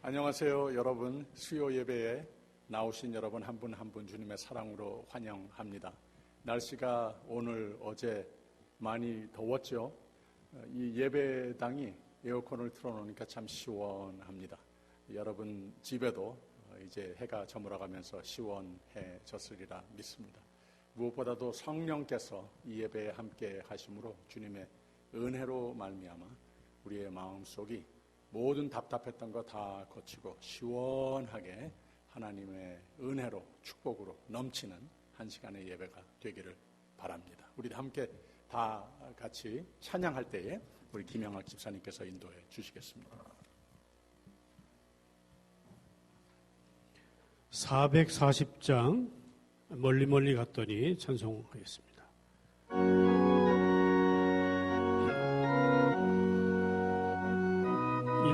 안녕하세요. 여러분, 수요 예배에 나오신 여러분 한 분 한 분 주님의 사랑으로 환영합니다. 날씨가 오늘 어제 많이 더웠죠. 이 예배당이 에어컨을 틀어놓으니까 참 시원합니다. 여러분 집에도 이제 해가 저물어가면서 시원해졌으리라 믿습니다. 무엇보다도 성령께서 이 예배에 함께 하심으로 주님의 은혜로 말미암아 우리의 마음속이 모든 답답했던 거 다 거치고 시원하게 하나님의 은혜로 축복으로 넘치는 한 시간의 예배가 되기를 바랍니다. 우리 함께 다 같이 찬양할 때에 우리 김영학 집사님께서 인도해 주시겠습니다. 440장 멀리 갔더니 찬송하겠습니다.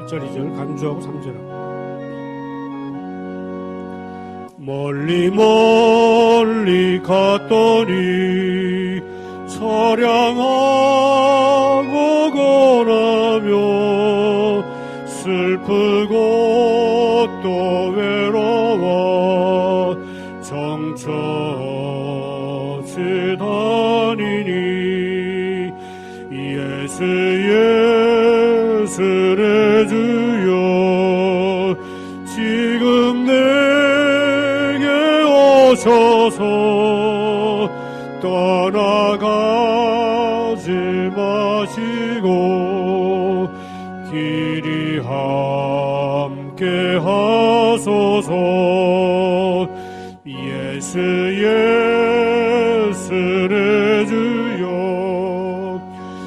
1절 2절 간주하고 3절하고 멀리 갔더니 처량하고 고라며 슬프고 또 외로워 정처지다니니 예수의 주여 지금 내게 오셔서 떠나가지 마시고 길이 함께 하소서. 예수의 주여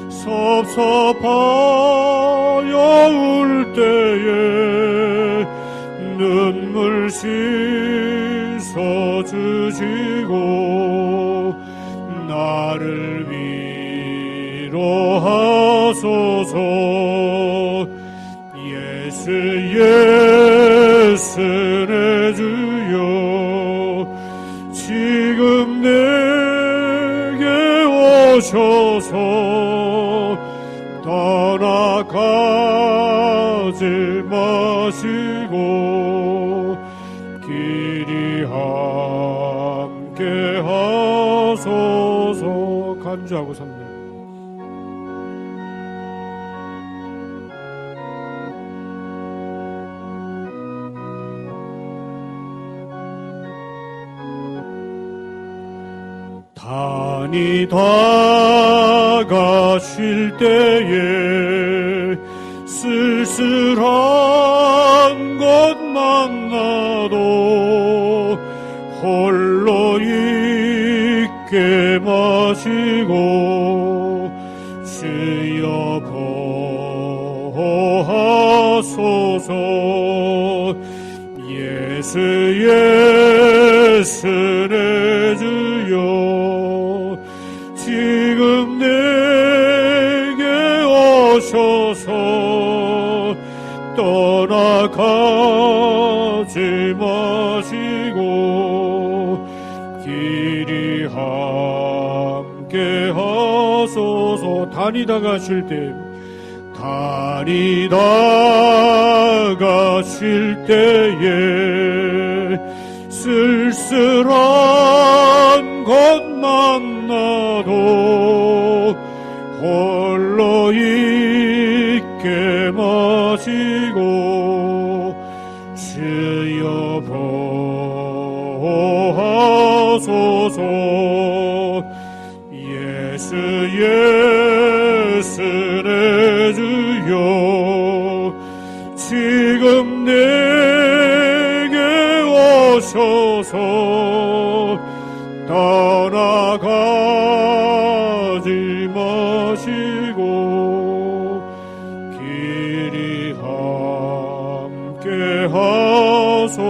섭섭하여 울 때에 눈물 씻어주시고 나를 위로하소서. 예수의 주여 지금 내게 오셔서 떠나가지 마시고 길이 함께 하소서. 간주하고 3절 다니다가 쉴 때에 쓸쓸한 것 만나도 홀로 있게 마시고 주여 보호하소서. 예수의 주여 지금 내게 오셔서 떠나가지 마시고 길이 함께 하소서. 다니다가 쉴 때에 쓸쓸한 것 만나도 홀로 있게 마시고 주여 보호하소서. 예수의 주여 지금 내게 오셔서 떠나가지 마시고 길이 함께 하소서.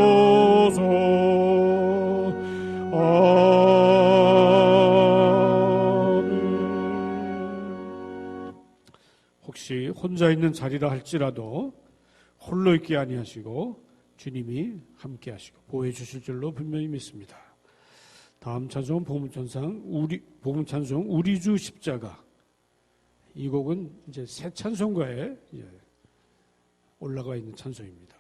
혹시 혼자 있는 자리라 할지라도 홀로 있게 아니하시고 주님이 함께 하시고 보호해 주실 줄로 분명히 믿습니다. 다음 찬송 복음찬송 우리 주 십자가. 이 곡은 이제 새 찬송가에 올라가 있는 찬송입니다.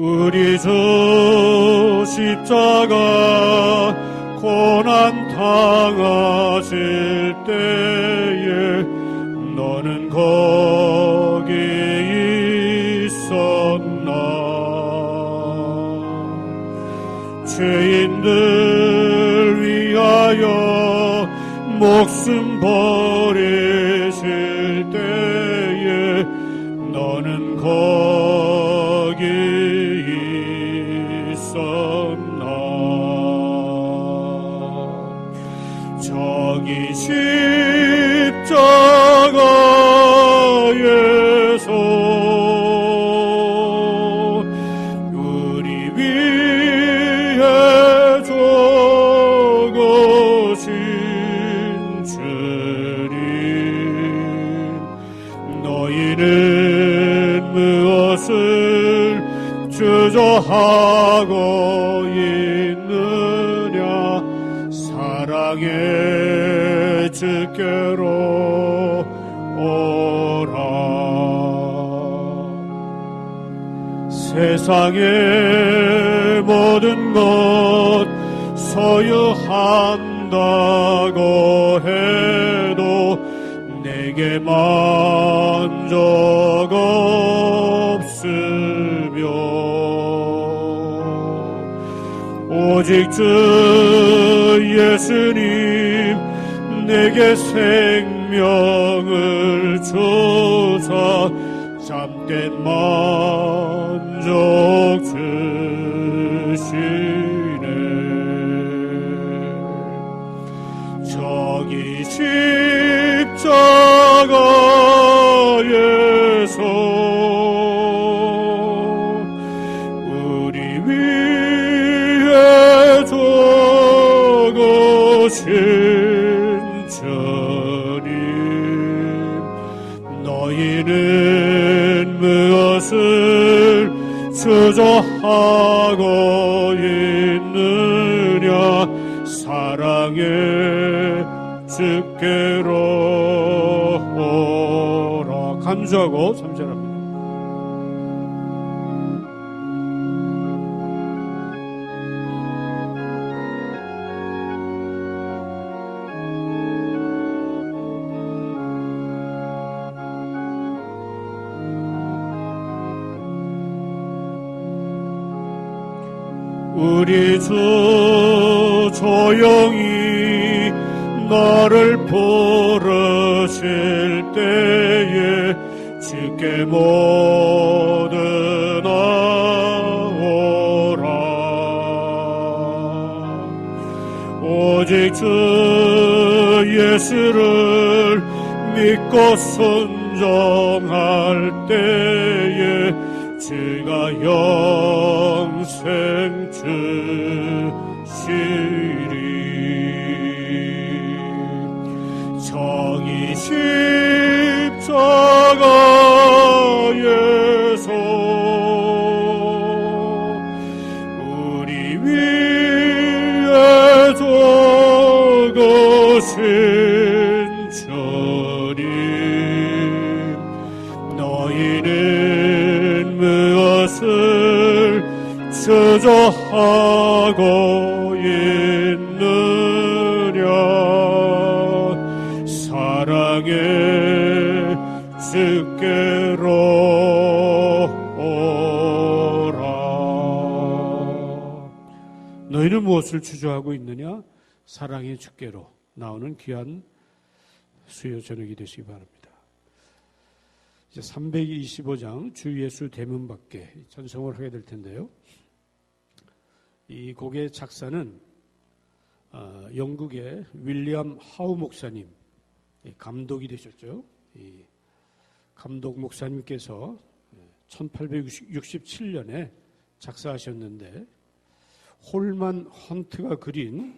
우리 주 십자가 고난 당하실 때에 너는 거기 있었나. 죄인들 위하여 목숨 버리실 때에 너는 거기 있었나. 저기 십자가에서 우리 위해 죽으신 주님, 너희는 무엇을 주저하고 있느냐. 사랑의 주께로 오라. 세상의 모든 것 소유한다고 해도 내게 만족 없으며 오직 주 예수님 내게 생명을 주사 참된 만족 주시네. 저기 십자가에서 우리 위해 죽으신 주님, 너희는 무엇을 주저하고 있느냐. 사랑의 주께로 오라. 간주하고 3절합니다. 우리 주 조용히 나를 부르실 때에 주께 모두 나오라. 오직 주 예수를 믿고 순종할 때에 주가 영생 주시리. 저기 십자가에서 우리 위해 죽으신 주님, 너희는 무엇을 주저하고 있느냐. 사랑의 주께로 오라. 너희는 무엇을 주저하고 있느냐. 사랑의 주께로 나오는 귀한 수요 저녁이 되시기 바랍니다. 이제 325장 주 예수 대문 밖에 전송을 하게 될 텐데요. 이 곡의 작사는 영국의 윌리엄 하우 목사님, 감독이 되셨죠. 이 감독 목사님께서 1867년에 작사하셨는데, 홀만 헌트가 그린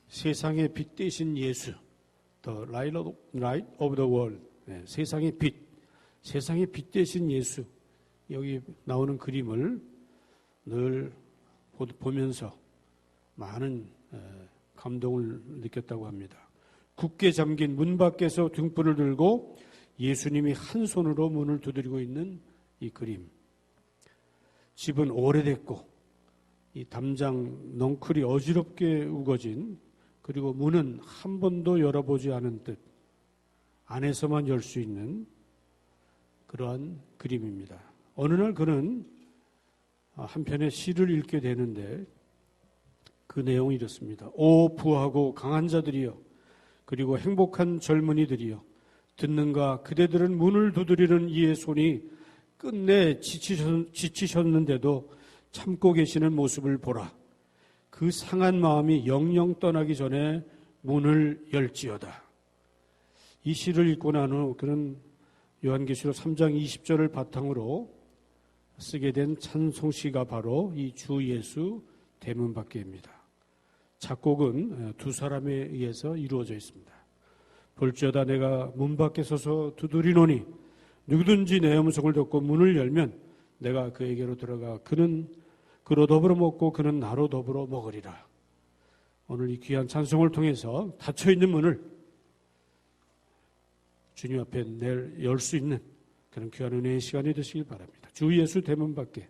세상의 빛 대신 예수, The Light of the World, 세상의 빛, 세상의 빛 대신 예수, 여기 나오는 그림을 늘 보면서 많은 감동을 느꼈다고 합니다. 굳게 잠긴 문 밖에서 등불을 들고 예수님이 한 손으로 문을 두드리고 있는 이 그림. 집은 오래됐고 이 담장 넝쿨이 어지럽게 우거진, 그리고 문은 한 번도 열어보지 않은 듯 안에서만 열 수 있는 그러한 그림입니다. 어느 날 그는 한편의 시를 읽게 되는데 그 내용이 이렇습니다. 오 부하고 강한 자들이여, 그리고 행복한 젊은이들이여, 듣는가? 그대들은 문을 두드리는 이의 손이 끝내 지치셨는데도 참고 계시는 모습을 보라. 그 상한 마음이 영영 떠나기 전에 문을 열지어다. 이 시를 읽고 난 후 그는 요한계시록 3장 20절을 바탕으로 쓰게 된 찬송시가 바로 이 주 예수 대문밖에입니다. 작곡은 두 사람에 의해서 이루어져 있습니다. 볼지어다 내가 문 밖에 서서 두드리노니 누구든지 내 음성을 듣고 문을 열면 내가 그에게로 들어가 그는 그로 더불어 먹고 그는 나로 더불어 먹으리라. 오늘 이 귀한 찬송을 통해서 닫혀있는 문을 주님 앞에 열 수 있는 그런 귀한 은혜의 시간이 되시길 바랍니다. 주 예수 대문 밖에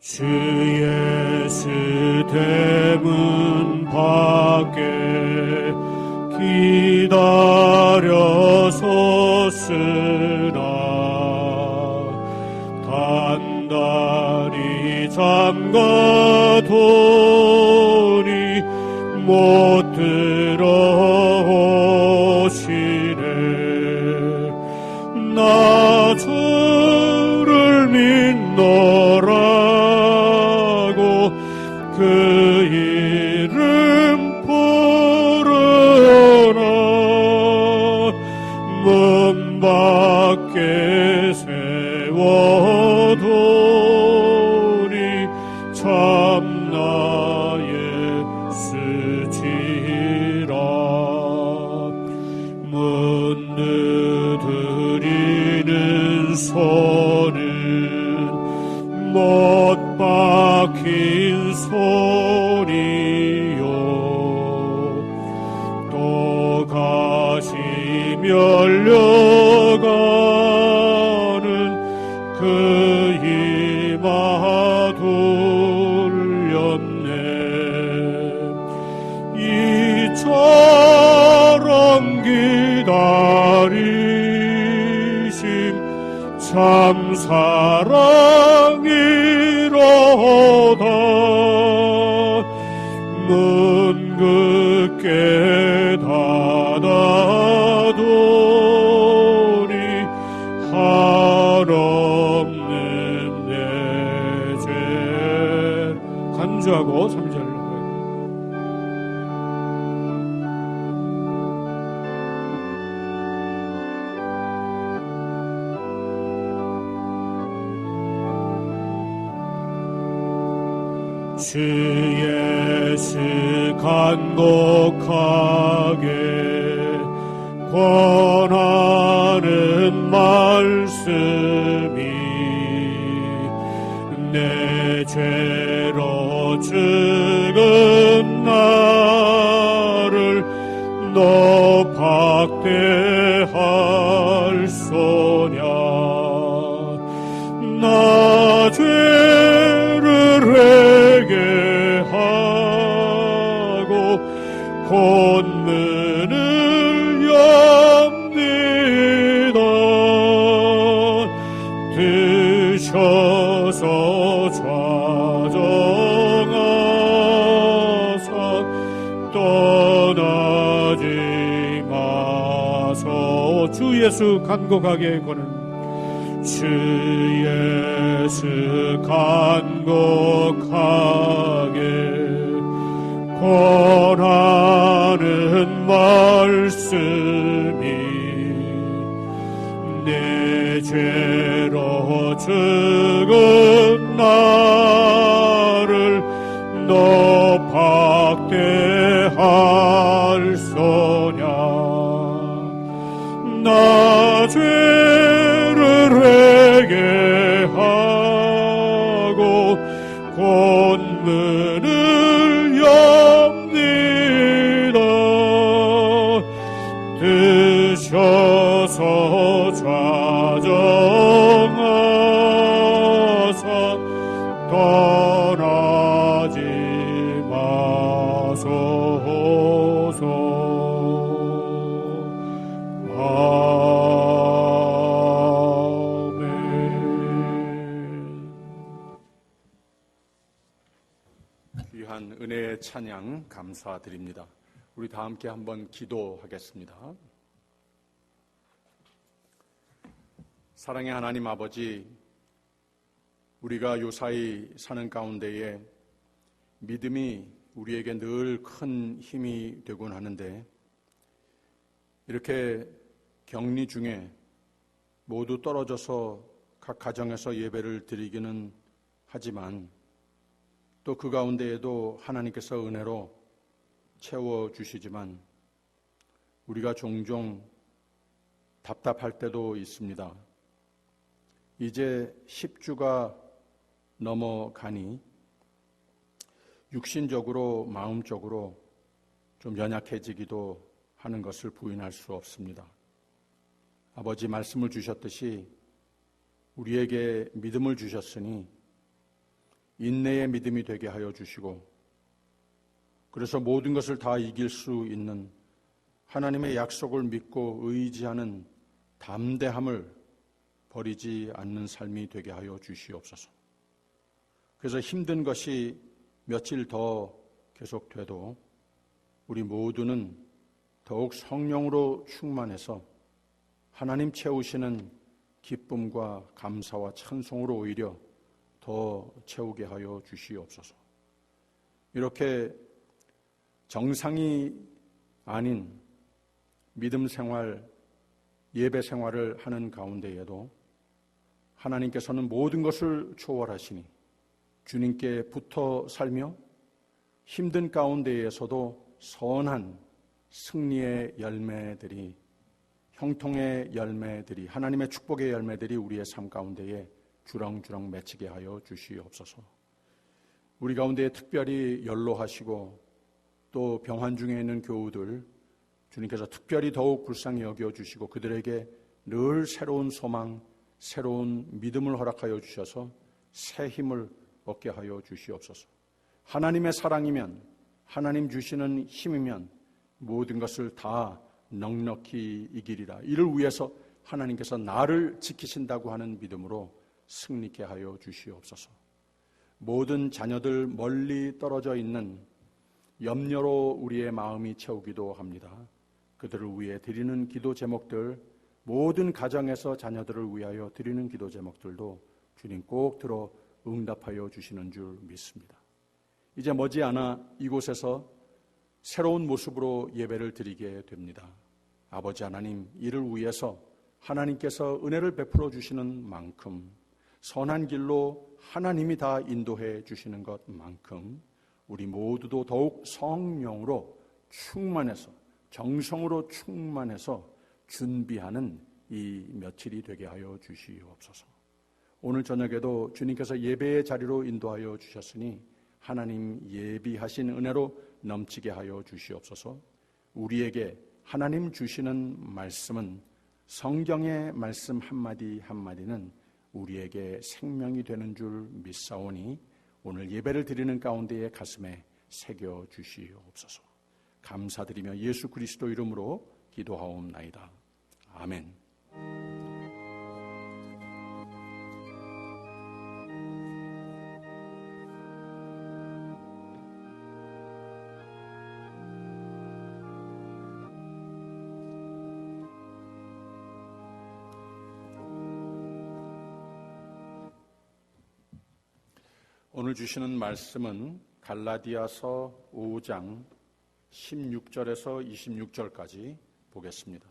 주 예수 대문 밖에 기다려 섰으나 단단히 잠가도니 못 들어오시네. 나 주를 믿노라고 그 이름 부르나 문 밖에 세워두니 참 나의 수지라. 문 두드리는 소는 못 박힌 소리요 또 가시 열려가는 그 이마 돌렸네. 이처럼 기다리심 참 사랑이로다. 문 굳게 닫아두니 한없는 내 죄. 간주하고 3절 주 예수 간곡하게 권하는 말씀이 내 죄로 죽은 나를 너 박대할 소냐. 나 죄를 회개하고 곧 문을 엽니다. 드셔서 좌정하사 떠나지 마소. 주 예수 간곡하게 권은 주 예수 간곡하게 권하는 말씀이 내 죄로 죽은 나를 너 박대할 소냐. 나 죄를 회개하고 곧 문을 귀한 은혜의 찬양 감사드립니다. 우리 다 함께 한번 기도하겠습니다. 사랑의 하나님 아버지, 우리가 요사이 사는 가운데에 믿음이 우리에게 늘 큰 힘이 되곤 하는데, 이렇게 격리 중에 모두 떨어져서 각 가정에서 예배를 드리기는 하지만 또 그 가운데에도 하나님께서 은혜로 채워주시지만 우리가 종종 답답할 때도 있습니다. 이제 10주가 넘어가니 육신적으로, 마음적으로 좀 연약해지기도 하는 것을 부인할 수 없습니다. 아버지 말씀을 주셨듯이 우리에게 믿음을 주셨으니 인내의 믿음이 되게 하여 주시고, 그래서 모든 것을 다 이길 수 있는 하나님의 약속을 믿고 의지하는 담대함을 버리지 않는 삶이 되게 하여 주시옵소서. 그래서 힘든 것이 며칠 더 계속돼도 우리 모두는 더욱 성령으로 충만해서 하나님 채우시는 기쁨과 감사와 찬송으로 오히려 더 채우게 하여 주시옵소서. 이렇게 정상이 아닌 믿음 생활, 예배 생활을 하는 가운데에도 하나님께서는 모든 것을 초월하시니 주님께 붙어 살며 힘든 가운데에서도 선한 승리의 열매들이, 형통의 열매들이, 하나님의 축복의 열매들이 우리의 삶 가운데에 주렁주렁 맺히게 하여 주시옵소서. 우리 가운데 특별히 연로하시고 또 병환 중에 있는 교우들 주님께서 특별히 더욱 불쌍히 여겨주시고 그들에게 늘 새로운 소망, 새로운 믿음을 허락하여 주셔서 새 힘을 얻게 하여 주시옵소서. 하나님의 사랑이면, 하나님 주시는 힘이면 모든 것을 다 넉넉히 이기리라. 이를 위해서 하나님께서 나를 지키신다고 하는 믿음으로 승리케 하여 주시옵소서. 모든 자녀들 멀리 떨어져 있는 염려로 우리의 마음이 채우기도 합니다. 그들을 위해 드리는 기도 제목들, 모든 가정에서 자녀들을 위하여 드리는 기도 제목들도 주님 꼭 들어 응답하여 주시는 줄 믿습니다. 이제 머지않아 이곳에서 새로운 모습으로 예배를 드리게 됩니다. 아버지 하나님, 이를 위해서 하나님께서 은혜를 베풀어 주시는 만큼, 선한 길로 하나님이 다 인도해 주시는 것만큼 우리 모두도 더욱 성령으로 충만해서, 정성으로 충만해서 준비하는 이 며칠이 되게 하여 주시옵소서. 오늘 저녁에도 주님께서 예배의 자리로 인도하여 주셨으니 하나님 예비하신 은혜로 넘치게 하여 주시옵소서. 우리에게 하나님 주시는 말씀은, 성경의 말씀 한마디 한마디는 우리에게 생명이 되는 줄 믿사오니 오늘 예배를 드리는 가운데에 가슴에 새겨 주시옵소서. 감사드리며 예수 그리스도 이름으로 기도하옵나이다. 아멘. 오늘 주시는 말씀은 갈라디아서 5장 16절에서 26절까지 보겠습니다.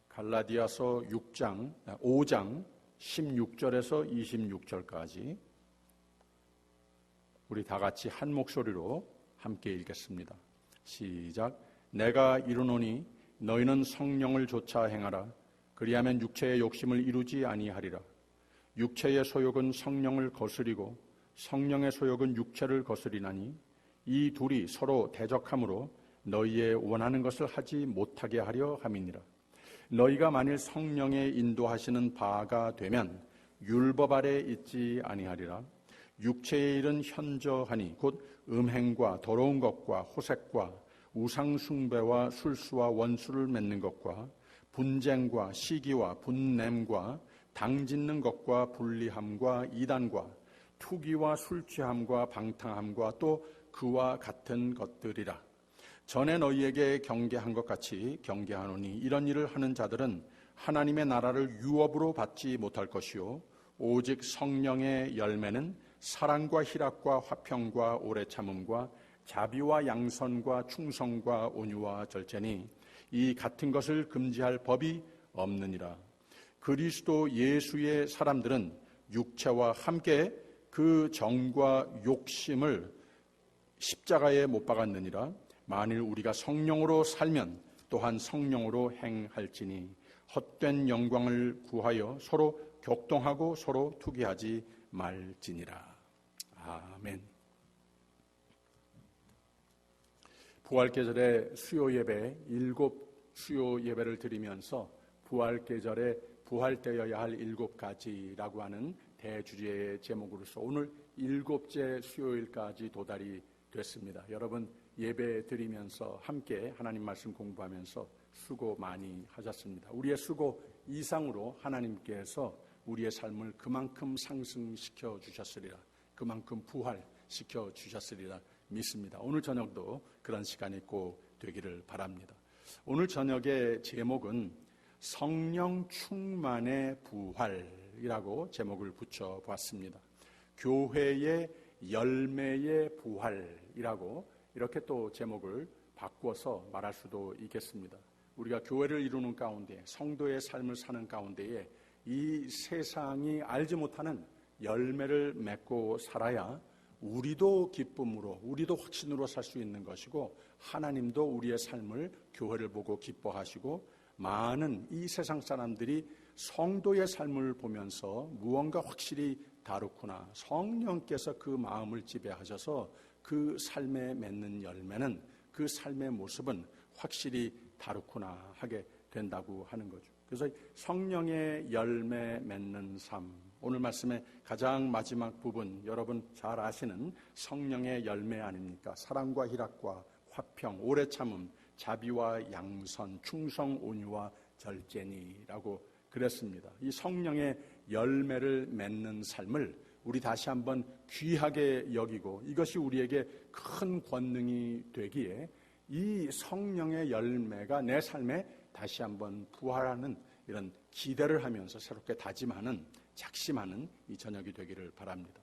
갈라디아서 5장 16절에서 26절까지 우리 다 같이 한 목소리로 함께 읽겠습니다. 시작. 내가 이르노니 너희는 성령을 좇아 행하라. 그리하면 육체의 욕심을 이루지 아니하리라. 육체의 소욕은 성령을 거스리고 성령의 소욕은 육체를 거스리나니 이 둘이 서로 대적하므로 너희의 원하는 것을 하지 못하게 하려 함이니라. 너희가 만일 성령의 인도하시는 바가 되면 율법 아래 있지 아니하리라. 육체의 일은 현저하니 곧 음행과 더러운 것과 호색과 우상 숭배와 술수와 원수를 맺는 것과 분쟁과 시기와 분냄과 당짓는 것과 불리함과 이단과 투기와 술취함과 방탕함과 또 그와 같은 것들이라. 전에 너희에게 경계한 것 같이 경계하노니 이런 일을 하는 자들은 하나님의 나라를 유업으로 받지 못할 것이요 오직 성령의 열매는 사랑과 희락과 화평과 오래 참음과 자비와 양선과 충성과 온유와 절제니 이 같은 것을 금지할 법이 없느니라. 그리스도 예수의 사람들은 육체와 함께 그 정과 욕심을 십자가에 못 박았느니라. 만일 우리가 성령으로 살면 또한 성령으로 행할지니 헛된 영광을 구하여 서로 격동하고 서로 투기하지 말지니라. 아멘. 부활계절의 수요 예배 7 수요 예배를 드리면서 부활계절에 부활되어야 할 7가지라고 하는 대주제의 제목으로서 오늘 7째 수요일까지 도달이 됐습니다. 여러분 예배 드리면서 함께 하나님 말씀 공부하면서 수고 많이 하셨습니다. 우리의 수고 이상으로 하나님께서 우리의 삶을 그만큼 상승시켜 주셨으리라. 그만큼 부활시켜 주셨으리라 믿습니다. 오늘 저녁도 그런 시간이 꼭 되기를 바랍니다. 오늘 저녁의 제목은 성령 충만의 부활이라고 제목을 붙여보았습니다. 교회의 열매의 부활이라고 이렇게 또 제목을 바꿔서 말할 수도 있겠습니다. 우리가 교회를 이루는 가운데 성도의 삶을 사는 가운데에 이 세상이 알지 못하는 열매를 맺고 살아야 우리도 기쁨으로 우리도 확신으로 살 수 있는 것이고 하나님도 우리의 삶을 교회를 보고 기뻐하시고 많은 이 세상 사람들이 성도의 삶을 보면서 무언가 확실히 다르구나. 성령께서 그 마음을 지배하셔서 그 삶에 맺는 열매는 그 삶의 모습은 확실히 다르구나 하게 된다고 하는 거죠. 그래서 성령의 열매 맺는 삶, 오늘 말씀의 가장 마지막 부분 여러분 잘 아시는 성령의 열매 아닙니까? 사랑과 희락과 화평, 오래 참음, 자비와 양선, 충성, 온유와 절제니라고 그랬습니다. 이 성령의 열매를 맺는 삶을 우리 다시 한번 귀하게 여기고 이것이 우리에게 큰 권능이 되기에 이 성령의 열매가 내 삶에 다시 한번 부활하는 이런 기대를 하면서 새롭게 다짐하는 작심하는 이 저녁이 되기를 바랍니다.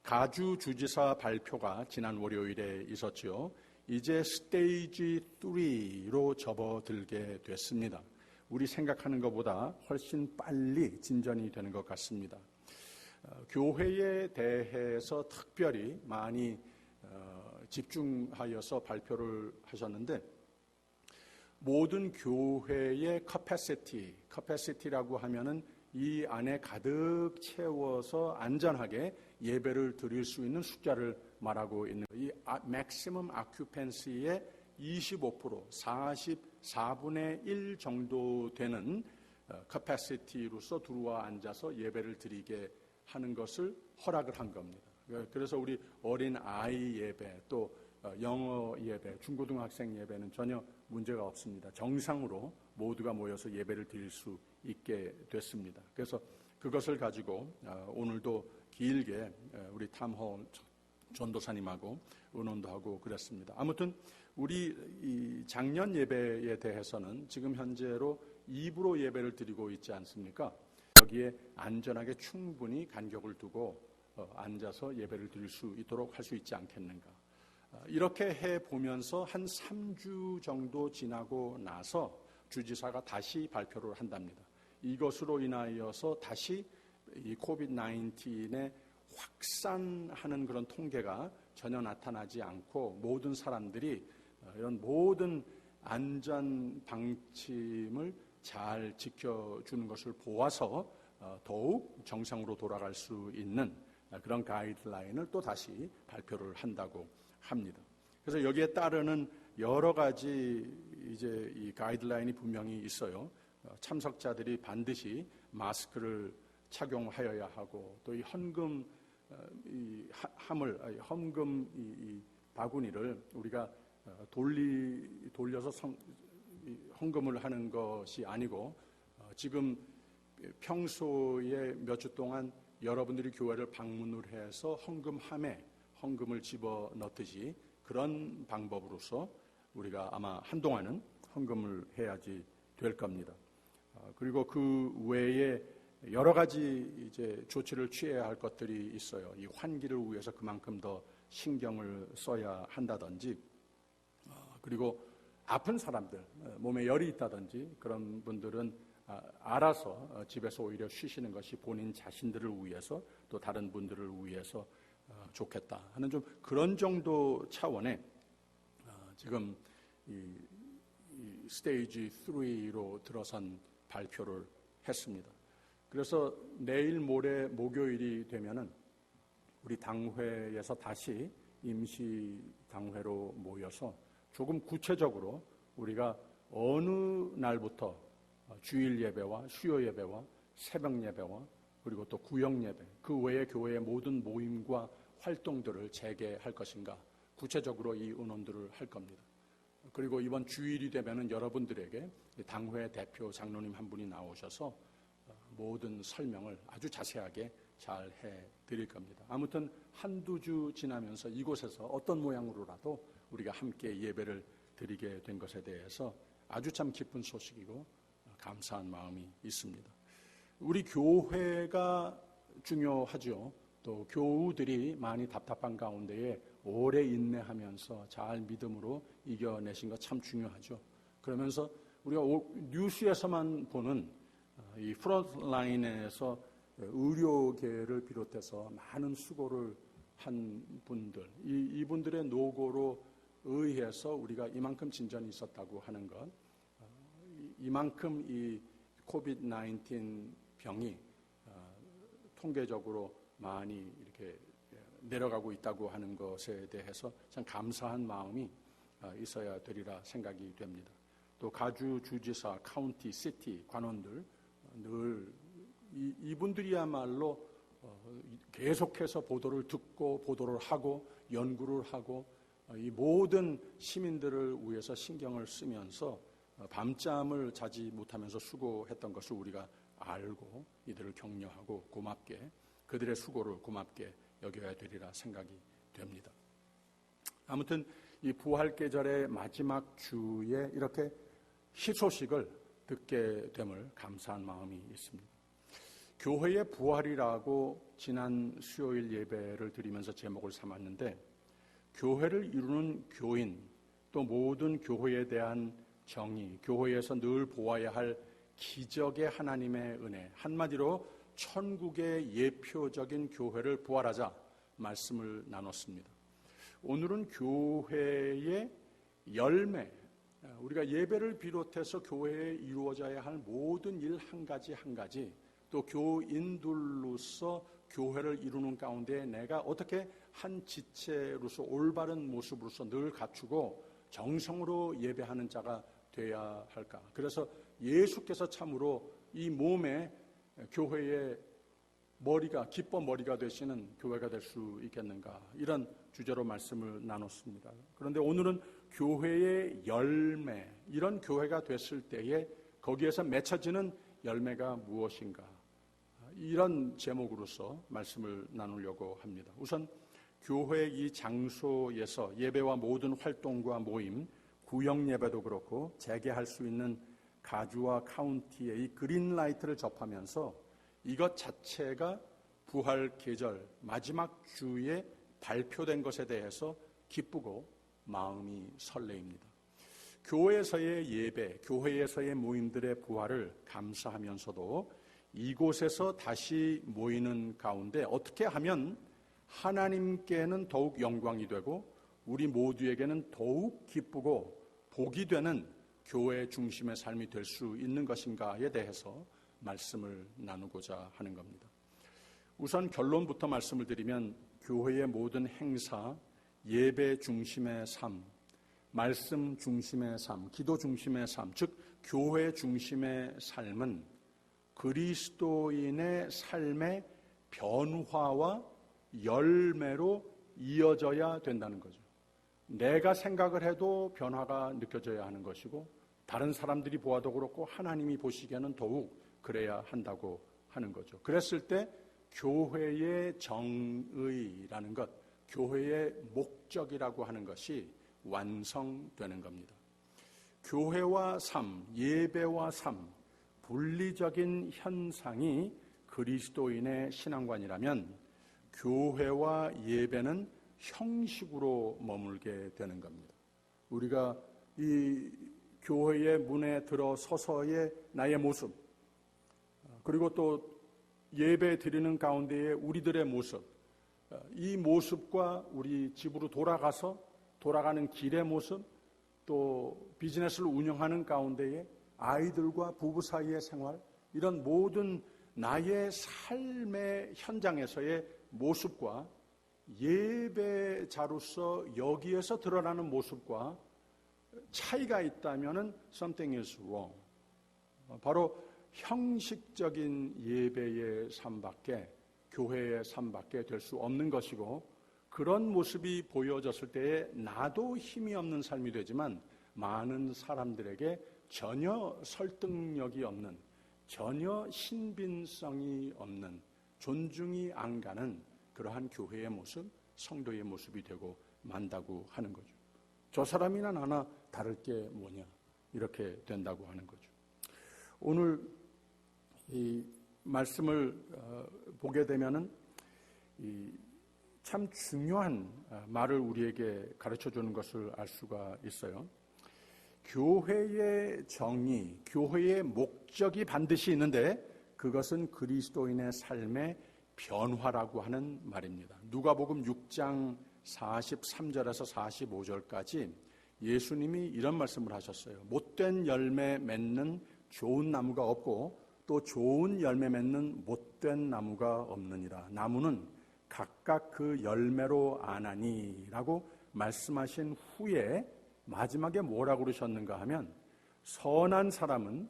가주 주지사 발표가 지난 월요일에 있었죠. 이제 스테이지 3로 접어들게 됐습니다. 우리 생각하는 것보다 훨씬 빨리 진전이 되는 것 같습니다. 교회에 대해서 특별히 많이 집중하여서 발표를 하셨는데 모든 교회의 캐패시티라고 하면은 이 안에 가득 채워서 안전하게 예배를 드릴 수 있는 숫자를 말하고 있는 이 maximum occupancy의 25%, 44분의 1 정도 되는 캐패시티로서 들어와 앉아서 예배를 드리게 하는 것을 허락을 한 겁니다. 그래서 우리 어린 아이 예배 또 영어 예배, 중고등학생 예배는 전혀 문제가 없습니다. 정상으로 모두가 모여서 예배를 드릴 수 있게 됐습니다. 그래서 그것을 가지고 오늘도 길게 우리 탐홀 전도사님하고 의논도 하고 그랬습니다. 아무튼 우리 이 작년 예배에 대해서는 지금 현재로 2부로 예배를 드리고 있지 않습니까? 여기에 안전하게 충분히 간격을 두고 앉아서 예배를 드릴 수 있도록 할 수 있지 않겠는가. 이렇게 해보면서 한 3주 정도 지나고 나서 주지사가 다시 발표를 한답니다. 이것으로 인하여서 다시 이 코비드-19의 확산하는 그런 통계가 전혀 나타나지 않고 모든 사람들이 이런 모든 안전 방침을 잘 지켜주는 것을 보아서 더욱 정상으로 돌아갈 수 있는 그런 가이드라인을 또 다시 발표를 한다고 합니다. 그래서 여기에 따르는 여러 가지 이제 이 가이드라인이 분명히 있어요. 참석자들이 반드시 마스크를 착용하여야 하고 또 이 헌금 이 바구니를 우리가 돌려서 헌금을 하는 것이 아니고 지금 평소에 몇 주 동안 여러분들이 교회를 방문을 해서 헌금함에 헌금을 집어넣듯이 그런 방법으로서 우리가 아마 한동안은 헌금을 해야지 될 겁니다. 그리고 그 외에 여러 가지 이제 조치를 취해야 할 것들이 있어요. 이 환기를 위해서 그만큼 더 신경을 써야 한다든지, 그리고 아픈 사람들, 몸에 열이 있다든지 그런 분들은 알아서 집에서 오히려 쉬시는 것이 본인 자신들을 위해서 또 다른 분들을 위해서 좋겠다 하는 좀 그런 정도 차원의 지금 이 스테이지 3로 들어선 발표를 했습니다. 그래서 내일 모레 목요일이 되면은 우리 당회에서 다시 임시 당회로 모여서 조금 구체적으로 우리가 어느 날부터 주일 예배와 수요 예배와 새벽 예배와 그리고 또 구역 예배, 그 외에 교회의 모든 모임과 활동들을 재개할 것인가, 구체적으로 이 의논들을 할 겁니다. 그리고 이번 주일이 되면은 여러분들에게 당회 대표 장로님 한 분이 나오셔서 모든 설명을 아주 자세하게 잘 해드릴 겁니다. 아무튼 한두 주 지나면서 이곳에서 어떤 모양으로라도 우리가 함께 예배를 드리게 된 것에 대해서 아주 참 기쁜 소식이고 감사한 마음이 있습니다. 우리 교회가 중요하죠. 또 교우들이 많이 답답한 가운데에 오래 인내하면서 잘 믿음으로 이겨내신 것 참 중요하죠. 그러면서 우리가 뉴스에서만 보는 이 프론트라인에서 의료계를 비롯해서 많은 수고를 한 분들, 이분들의 노고로 의해서 우리가 이만큼 진전이 있었다고 하는 것, 이만큼 이 코비드-19 병이 통계적으로 많이 이렇게 내려가고 있다고 하는 것에 대해서 참 감사한 마음이 있어야 되리라 생각이 됩니다. 또 가주 주지사, 카운티, 시티 관원들 늘 이분들이야말로 계속해서 보도를 듣고 보도를 하고 연구를 하고 이 모든 시민들을 위해서 신경을 쓰면서 밤잠을 자지 못하면서 수고했던 것을 우리가 알고 이들을 격려하고 고맙게 그들의 수고를 고맙게 여겨야 되리라 생각이 됩니다. 아무튼 이 부활 계절의 마지막 주에 이렇게 희소식을 듣게 됨을 감사한 마음이 있습니다. 교회의 부활이라고 지난 수요일 예배를 드리면서 제목을 삼았는데, 교회를 이루는 교인, 또 모든 교회에 대한 정의, 교회에서 늘 보아야 할 기적의 하나님의 은혜, 한마디로 천국의 예표적인 교회를 부활하자 말씀을 나눴습니다. 오늘은 교회의 열매, 우리가 예배를 비롯해서 교회에 이루어져야 할 모든 일 한 가지 한 가지, 또 교인들로서 교회를 이루는 가운데 내가 어떻게 한 지체로서 올바른 모습으로서 늘 갖추고 정성으로 예배하는 자가 돼야 할까. 그래서 예수께서 참으로 이 몸에 교회의 머리가, 기뻐 머리가 되시는 교회가 될 수 있겠는가, 이런 주제로 말씀을 나눴습니다. 그런데 오늘은 교회의 열매, 이런 교회가 됐을 때에 거기에서 맺혀지는 열매가 무엇인가, 이런 제목으로서 말씀을 나누려고 합니다. 우선 교회 이 장소에서 예배와 모든 활동과 모임, 구역 예배도 그렇고 재개할 수 있는 가주와 카운티의 이 그린라이트를 접하면서 이것 자체가 부활 계절 마지막 주에 발표된 것에 대해서 기쁘고 마음이 설레입니다. 교회에서의 예배, 교회에서의 모임들의 부활을 감사하면서도 이곳에서 다시 모이는 가운데 어떻게 하면 하나님께는 더욱 영광이 되고 우리 모두에게는 더욱 기쁘고 복이 되는 교회 중심의 삶이 될 수 있는 것인가에 대해서 말씀을 나누고자 하는 겁니다. 우선 결론부터 말씀을 드리면 교회의 모든 행사, 예배 중심의 삶, 말씀 중심의 삶, 기도 중심의 삶, 즉 교회 중심의 삶은 그리스도인의 삶의 변화와 열매로 이어져야 된다는 거죠. 내가 생각을 해도 변화가 느껴져야 하는 것이고 다른 사람들이 보아도 그렇고 하나님이 보시기에는 더욱 그래야 한다고 하는 거죠. 그랬을 때 교회의 정의라는 것, 교회의 목적이라고 하는 것이 완성되는 겁니다. 교회와 삶, 예배와 삶, 분리적인 현상이 그리스도인의 신앙관이라면 교회와 예배는 형식으로 머물게 되는 겁니다. 우리가 이 교회의 문에 들어서서의 나의 모습, 그리고 또 예배 드리는 가운데의 우리들의 모습, 이 모습과 우리 집으로 돌아가는 길의 모습, 또 비즈니스를 운영하는 가운데에 아이들과 부부 사이의 생활, 이런 모든 나의 삶의 현장에서의 모습과 예배자로서 여기에서 드러나는 모습과 차이가 있다면 something is wrong. 바로 형식적인 예배의 삶밖에, 교회의 삶밖에 될 수 없는 것이고, 그런 모습이 보여졌을 때에 나도 힘이 없는 삶이 되지만 많은 사람들에게 전혀 설득력이 없는, 전혀 신빙성이 없는, 존중이 안 가는 그러한 교회의 모습, 성도의 모습이 되고 만다고 하는 거죠. 저 사람이나 나나 다를 게 뭐냐, 이렇게 된다고 하는 거죠. 오늘 이 말씀을 보게 되면은 참 중요한 말을 우리에게 가르쳐 주는 것을 알 수가 있어요. 교회의 정의, 교회의 목적이 반드시 있는데 그것은 그리스도인의 삶의 변화라고 하는 말입니다. 누가복음 6장 43절에서 45절까지 예수님이 이런 말씀을 하셨어요. 못된 열매 맺는 좋은 나무가 없고 또 좋은 열매 맺는 못된 나무가 없느니라. 나무는 각각 그 열매로 아나니라고 말씀하신 후에 마지막에 뭐라고 그러셨는가 하면, 선한 사람은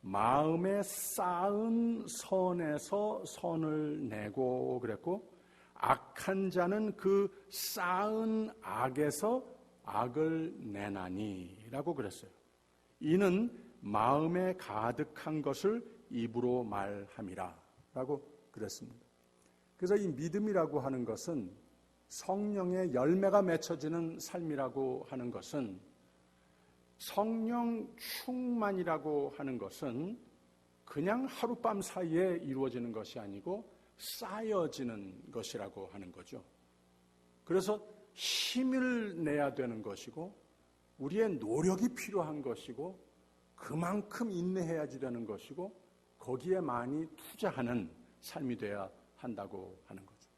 마음에 쌓은 선에서 선을 내고 그랬고, 악한 자는 그 쌓은 악에서 악을 내나니라고 그랬어요. 이는 마음에 가득한 것을 입으로 말함이라 라고 그랬습니다. 그래서 이 믿음이라고 하는 것은, 성령의 열매가 맺혀지는 삶이라고 하는 것은, 성령 충만이라고 하는 것은 그냥 하룻밤 사이에 이루어지는 것이 아니고 쌓여지는 것이라고 하는 거죠. 그래서 힘을 내야 되는 것이고, 우리의 노력이 필요한 것이고, 그만큼 인내해야지 되는 것이고, 거기에 많이 투자하는 삶이 돼야 한다고 하는 거죠.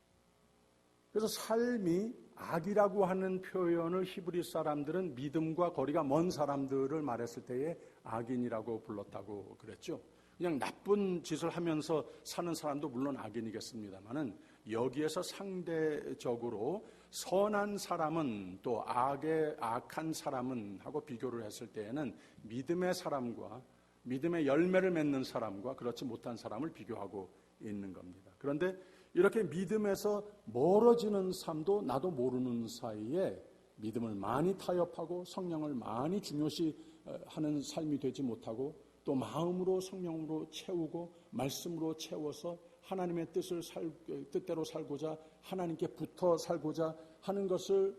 그래서 삶이 악이라고 하는 표현을 히브리 사람들은 믿음과 거리가 먼 사람들을 말했을 때에 악인이라고 불렀다고 그랬죠. 그냥 나쁜 짓을 하면서 사는 사람도 물론 악인이겠습니다만은, 여기에서 상대적으로 선한 사람은 또 악한 사람은 하고 비교를 했을 때에는 믿음의 사람과 믿음의 열매를 맺는 사람과 그렇지 못한 사람을 비교하고 있는 겁니다. 그런데 이렇게 믿음에서 멀어지는 삶도 나도 모르는 사이에 믿음을 많이 타협하고 성령을 많이 중요시하는 삶이 되지 못하고, 또 마음으로 성령으로 채우고 말씀으로 채워서 하나님의 뜻대로 살고자, 하나님께 붙어 살고자 하는 것을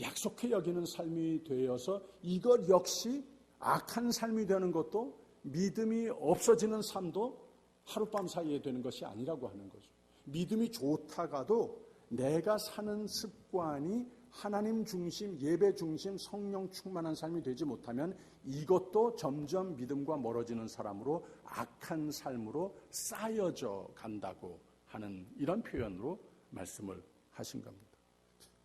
약속해 여기는 삶이 되어서, 이것 역시 악한 삶이 되는 것도, 믿음이 없어지는 삶도 하룻밤 사이에 되는 것이 아니라고 하는 거죠. 믿음이 좋다가도 내가 사는 습관이 하나님 중심, 예배 중심, 성령 충만한 삶이 되지 못하면 이것도 점점 믿음과 멀어지는 사람으로, 악한 삶으로 쌓여져 간다고 하는 이런 표현으로 말씀을 하신 겁니다.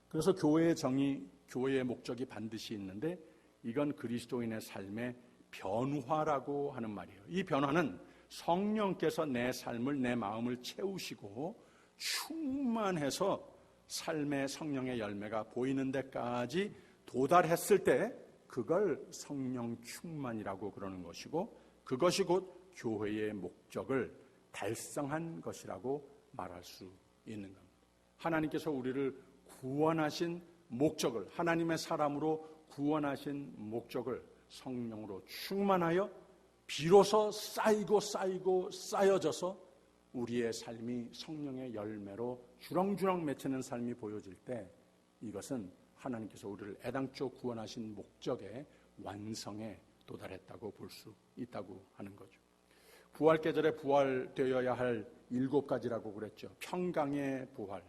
그래서 교회의 정의, 교회의 목적이 반드시 있는데, 이건 그리스도인의 삶의 변화라고 하는 말이에요. 이 변화는 성령께서 내 삶을, 내 마음을 채우시고 충만해서 삶의 성령의 열매가 보이는 데까지 도달했을 때 그걸 성령 충만이라고 그러는 것이고, 그것이 곧 교회의 목적을 달성한 것이라고 말할 수 있는 겁니다. 하나님께서 우리를 구원하신 목적을, 하나님의 사람으로 구원하신 목적을 성령으로 충만하여 비로소 쌓이고 쌓여져서 우리의 삶이 성령의 열매로 주렁주렁 맺히는 삶이 보여질 때 이것은 하나님께서 우리를 애당초 구원하신 목적의 완성에 도달했다고 볼 수 있다고 하는 거죠. 부활 계절에 부활되어야 할 7가지라고 그랬죠. 평강의 부활,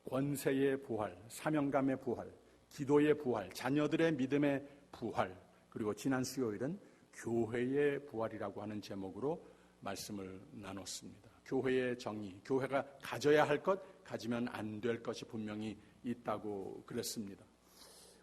권세의 부활, 사명감의 부활, 기도의 부활, 자녀들의 믿음의 부활, 그리고 지난 수요일은 교회의 부활이라고 하는 제목으로 말씀을 나눴습니다. 교회의 정의, 교회가 가져야 할 것, 가지면 안 될 것이 분명히 있다고 그랬습니다.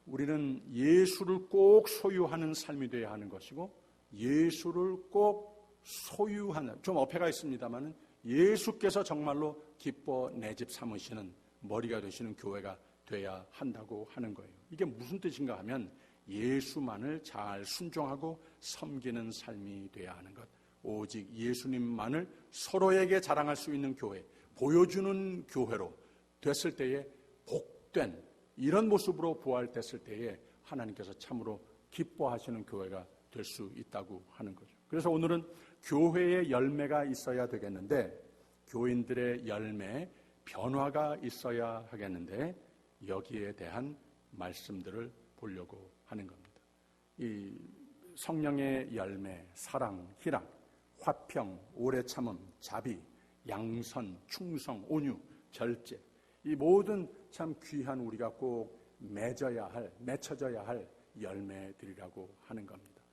우리는 예수를 꼭 소유하는 삶이 되어야 하는 것이고, 예수를 꼭 소유하는, 좀 어폐가 있습니다만 예수께서 정말로 기뻐 내 집 삼으시는 머리가 되시는 교회가 돼야 한다고 하는 거예요. 이게 무슨 뜻인가 하면 예수만을 잘 순종하고 섬기는 삶이 돼야 하는 것, 오직 예수님만을 서로에게 자랑할 수 있는 교회, 보여주는 교회로 됐을 때에 복된 이런 모습으로 부활됐을 때에 하나님께서 참으로 기뻐하시는 교회가 될 수 있다고 하는 거죠. 그래서 오늘은 교회의 열매가 있어야 되겠는데, 교인들의 열매, 변화가 있어야 하겠는데, 여기에 대한 말씀들을 보려고 하는 겁니다. 이 성령의 열매, 사랑, 희락, 화평, 오래 참음, 자비, 양선, 충성, 온유, 절제, 이 모든 참 귀한 우리가 꼭 맺혀져야 할 열매들이라고 하는 겁니다.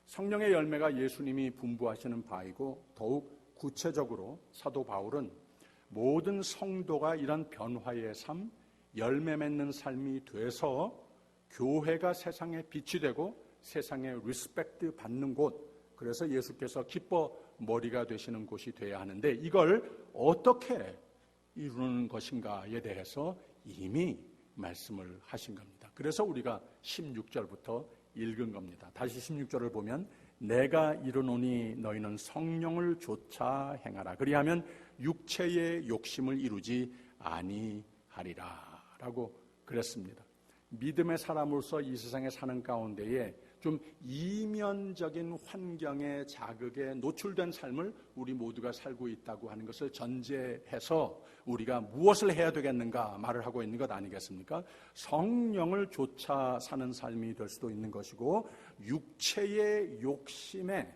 성령의 열매가 예수님이 분부하시는 바이고, 더욱 구체적으로 사도 바울은 모든 성도가 이런 변화의 삶, 열매 맺는 삶이 돼서 교회가 세상에 빛이 되고 세상에 리스펙트 받는 곳, 그래서 예수께서 기뻐 머리가 되시는 곳이 돼야 하는데, 이걸 어떻게 이루는 것인가에 대해서 이미 말씀을 하신 겁니다. 그래서 우리가 16절부터 읽은 겁니다. 다시 16절을 보면, 내가 이르노니 너희는 성령을 좇아 행하라. 그리하면 육체의 욕심을 이루지 아니하리라 라고 그랬습니다. 믿음의 사람으로서 이 세상에 사는 가운데에 좀 이면적인 환경의 자극에 노출된 삶을 우리 모두가 살고 있다고 하는 것을 전제해서 우리가 무엇을 해야 되겠는가 말을 하고 있는 것 아니겠습니까? 성령을 좇아 사는 삶이 될 수도 있는 것이고, 육체의 욕심에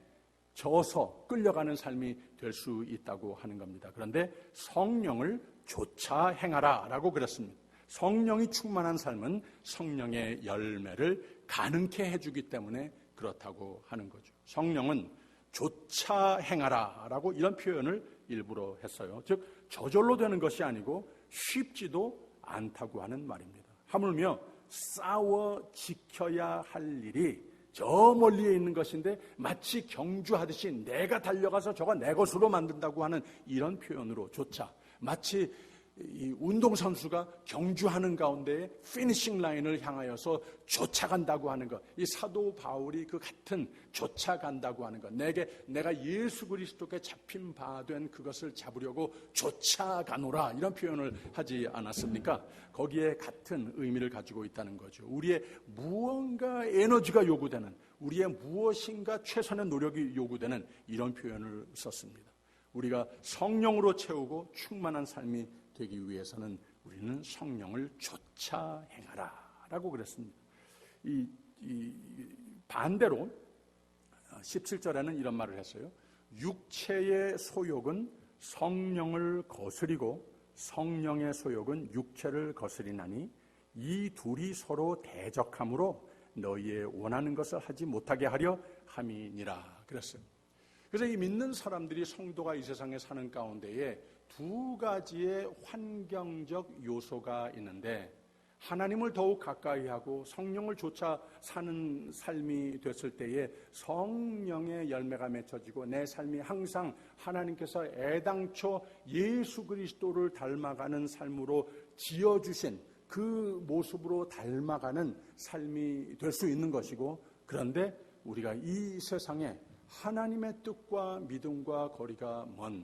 져서 끌려가는 삶이 될 수 있다고 하는 겁니다. 그런데 성령을 좇아 행하라 라고 그랬습니다. 성령이 충만한 삶은 성령의 열매를 가능케 해주기 때문에 그렇다고 하는 거죠. 성령은 좇아 행하라 라고 이런 표현을 일부러 했어요. 즉 저절로 되는 것이 아니고 쉽지도 않다고 하는 말입니다. 하물며 싸워 지켜야 할 일이 저 멀리에 있는 것인데 마치 경주하듯이 내가 달려가서 저거 내 것으로 만든다고 하는 이런 표현으로 좇아, 마치 이 운동선수가 경주하는 가운데 피니싱 라인을 향하여서 쫓아간다고 하는 것, 이 사도 바울이 그 같은 쫓아간다고 하는 것, 내가 예수 그리스도께 잡힌 바 된 그것을 잡으려고 쫓아가노라, 이런 표현을 하지 않았습니까? 거기에 같은 의미를 가지고 있다는 거죠. 우리의 무언가 에너지가 요구되는, 우리의 무엇인가 최선의 노력이 요구되는 이런 표현을 썼습니다. 우리가 성령으로 채우고 충만한 삶이 되기 위해서는 우리는 성령을 좇아 행하라 라고 그랬습니다. 이 반대로 17절에는 이런 말을 했어요. 육체의 소욕은 성령을 거스리고 성령의 소욕은 육체를 거스리나니 이 둘이 서로 대적함으로 너희의 원하는 것을 하지 못하게 하려 함이니라 그랬어요. 그래서 이 믿는 사람들이, 성도가 이 세상에 사는 가운데에 두 가지의 환경적 요소가 있는데, 하나님을 더욱 가까이 하고 성령을 좇아 사는 삶이 됐을 때에 성령의 열매가 맺혀지고 내 삶이 항상 하나님께서 애당초 예수 그리스도를 닮아가는 삶으로 지어주신 그 모습으로 닮아가는 삶이 될 수 있는 것이고, 그런데 우리가 이 세상에 하나님의 뜻과 믿음과 거리가 먼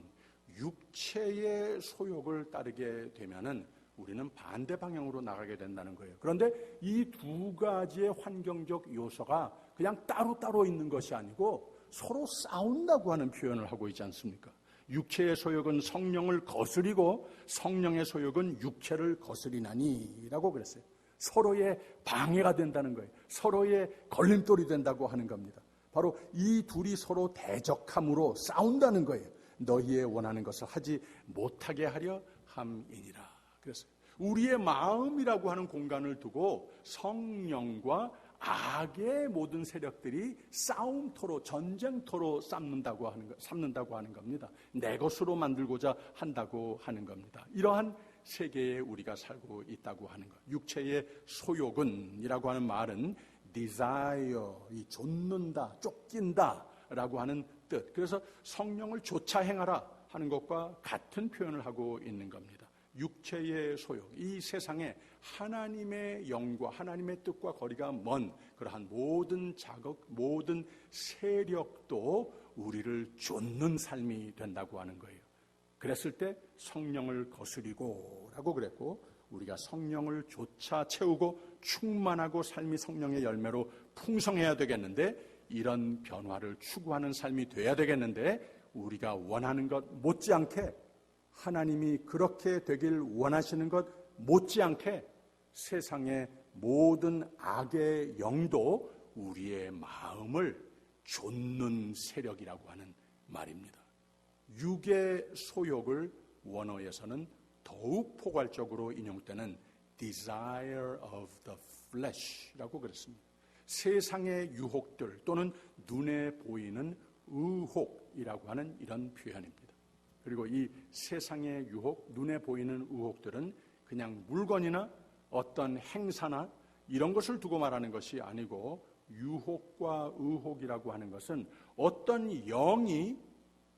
육체의 소욕을 따르게 되면은 우리는 반대 방향으로 나가게 된다는 거예요. 그런데 이 두 가지의 환경적 요소가 그냥 따로따로 있는 것이 아니고 서로 싸운다고 하는 표현을 하고 있지 않습니까? 육체의 소욕은 성령을 거스리고 성령의 소욕은 육체를 거스리나니 라고 그랬어요. 서로의 방해가 된다는 거예요. 서로의 걸림돌이 된다고 하는 겁니다. 바로 이 둘이 서로 대적함으로 싸운다는 거예요. 너희의 원하는 것을 하지 못하게 하려 함이니라. 그래서 우리의 마음이라고 하는 공간을 두고 성령과 악의 모든 세력들이 싸움터로, 전쟁터로 삼는다고 하는 겁니다. 내 것으로 만들고자 한다고 하는 겁니다. 이러한 세계에 우리가 살고 있다고 하는 것. 육체의 소욕은이라고 하는 말은 desire, 이 좇는다, 쫓긴다 라고 하는 뜻. 그래서 성령을 좇아 행하라 하는 것과 같은 표현을 하고 있는 겁니다. 육체의 소욕, 이 세상에 하나님의 영과 하나님의 뜻과 거리가 먼 그러한 모든 자극, 모든 세력도 우리를 좇는 삶이 된다고 하는 거예요. 그랬을 때 성령을 거스리고 라고 그랬고, 우리가 성령을 좇아 채우고 충만하고 삶이 성령의 열매로 풍성해야 되겠는데, 이런 변화를 추구하는 삶이 돼야 되겠는데, 우리가 원하는 것 못지않게, 하나님이 그렇게 되길 원하시는 것 못지않게 세상의 모든 악의 영도 우리의 마음을 좇는 세력이라고 하는 말입니다. 육의 소욕을 원어에서는 더욱 포괄적으로 인용되는 desire of the flesh라고 그랬습니다. 세상의 유혹들 또는 눈에 보이는 의혹이라고 하는 이런 표현입니다. 그리고 이 세상의 유혹, 눈에 보이는 의혹들은 그냥 물건이나 어떤 행사나 이런 것을 두고 말하는 것이 아니고, 유혹과 의혹이라고 하는 것은 어떤 영이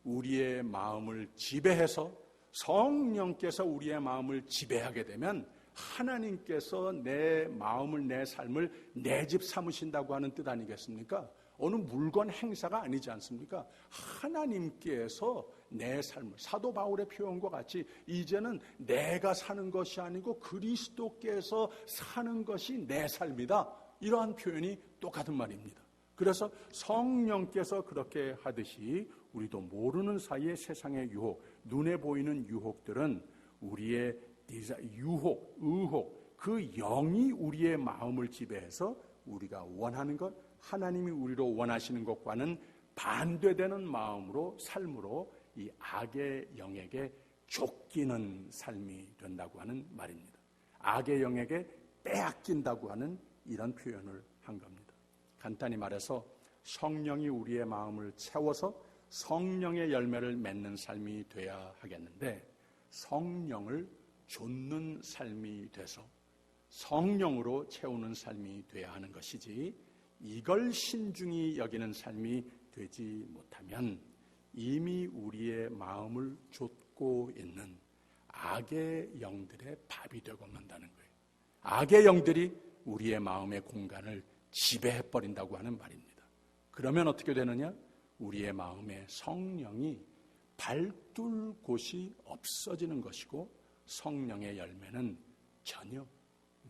우리의 마음을 지배해서 성령께서 우리의 마음을 지배하게 되면 하나님께서 내 마음을, 내 삶을 내 집 삼으신다고 하는 뜻 아니겠습니까? 어느 물건 행사가 아니지 않습니까? 하나님께서 내 삶을, 사도 바울의 표현과 같이 이제는 내가 사는 것이 아니고 그리스도께서 사는 것이 내 삶이다, 이러한 표현이 똑같은 말입니다. 그래서 성령께서 그렇게 하듯이 우리도 모르는 사이에 세상의 유혹, 눈에 보이는 유혹들은 우리의 유혹, 의혹, 그 영이 우리의 마음을 지배해서 우리가 원하는 것, 하나님이 우리로 원하시는 것과는 반대되는 마음으로, 삶으로 이 악의 영에게 쫓기는 삶이 된다고 하는 말입니다. 악의 영에게 빼앗긴다고 하는 이런 표현을 한 겁니다. 간단히 말해서 성령이 우리의 마음을 채워서 성령의 열매를 맺는 삶이 돼야 하겠는데, 성령을 좇는 삶이 돼서 성령으로 채우는 삶이 돼야 하는 것이지, 이걸 신중히 여기는 삶이 되지 못하면 이미 우리의 마음을 좇고 있는 악의 영들의 밥이 되고 만다는 거예요. 악의 영들이 우리의 마음의 공간을 지배해버린다고 하는 말입니다. 그러면 어떻게 되느냐? 우리의 마음에 성령이 발둘 곳이 없어지는 것이고, 성령의 열매는 전혀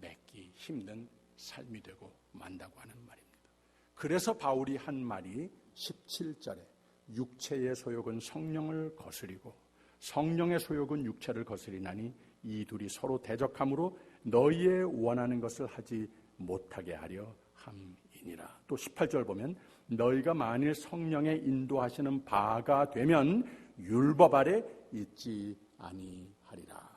맺기 힘든 삶이 되고 만다고 하는 말입니다. 그래서 바울이 한 말이 17절에 육체의 소욕은 성령을 거스리고 성령의 소욕은 육체를 거스리나니 이 둘이 서로 대적함으로 너희의 원하는 것을 하지 못하게 하려 함이니라. 또 18절 보면 너희가 만일 성령의 인도하시는 바가 되면 율법 아래 있지 아니하리라.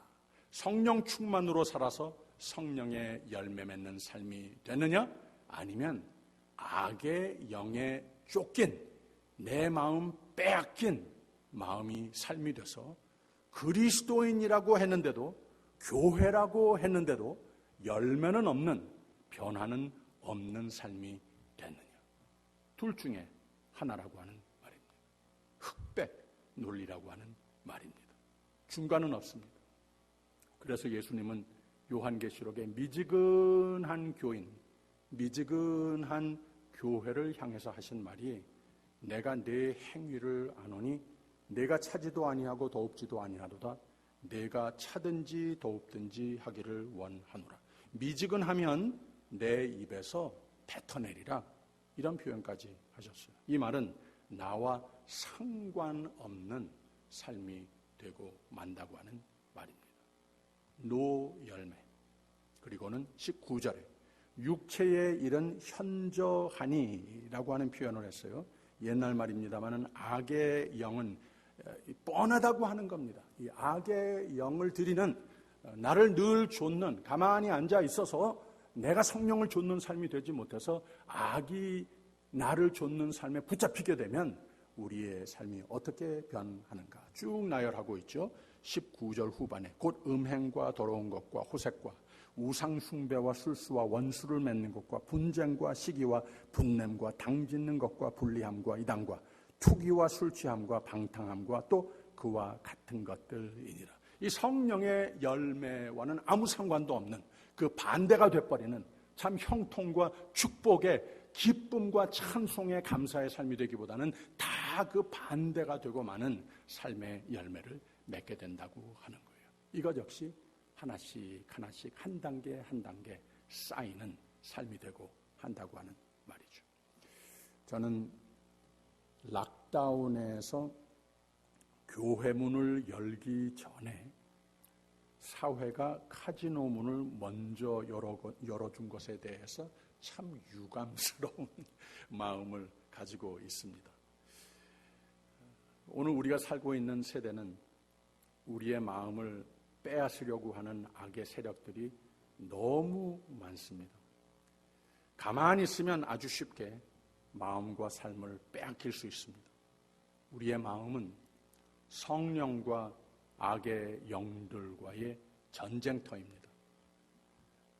성령 충만으로 살아서 성령의 열매 맺는 삶이 되느냐? 아니면 악의 영에 쫓긴, 내 마음 빼앗긴 마음이 삶이 돼서 그리스도인이라고 했는데도, 교회라고 했는데도 열매는 없는, 변화는 없는 삶이 됐느냐? 둘 중에 하나라고 하는 말입니다. 흑백 논리라고 하는 말입니다. 중간은 없습니다. 그래서 예수님은 요한계시록에 미지근한 교인, 미지근한 교회를 향해서 하신 말이, 내가 네 행위를 아노니 내가 차지도 아니하고 더웁지도 아니하도다. 내가 차든지 더웁든지 하기를 원하노라. 미지근하면 내 입에서 뱉어내리라. 이런 표현까지 하셨어요. 이 말은 나와 상관없는 삶이 되고 만다고 하는 말입니다. 노열매. 그리고는 19절에 육체의 일은 현저하니라고 하는 표현을 했어요. 옛날 말입니다만은 악의 영은 뻔하다고 하는 겁니다. 이 악의 영을 들이는, 나를 늘 좇는, 가만히 앉아 있어서 내가 성령을 좇는 삶이 되지 못해서 악이 나를 좇는 삶에 붙잡히게 되면 우리의 삶이 어떻게 변하는가 쭉 나열하고 있죠. 19절 후반에 곧 음행과 더러운 것과 호색과 우상 숭배와 술수와 원수를 맺는 것과 분쟁과 시기와 분냄과 당짓는 것과 불리함과 이단과 투기와 술 취함과 방탕함과 또 그와 같은 것들이니라. 이 성령의 열매와는 아무 상관도 없는 그 반대가 돼버리는 참 형통과 축복의 기쁨과 찬송의 감사의 삶이 되기보다는 다 그 반대가 되고 마는 삶의 열매를 맺게 된다고 하는 거예요. 이것 역시 하나씩 하나씩 한 단계 한 단계 쌓이는 삶이 되고 한다고 하는 말이죠. 저는 락다운에서 교회 문을 열기 전에 사회가 카지노 문을 먼저 열어준 것에 대해서 참 유감스러운 마음을 가지고 있습니다. 오늘 우리가 살고 있는 세대는 우리의 마음을 빼앗으려고 하는 악의 세력들이 너무 많습니다. 가만히 있으면 아주 쉽게 마음과 삶을 빼앗길 수 있습니다. 우리의 마음은 성령과 악의 영들과의 전쟁터입니다.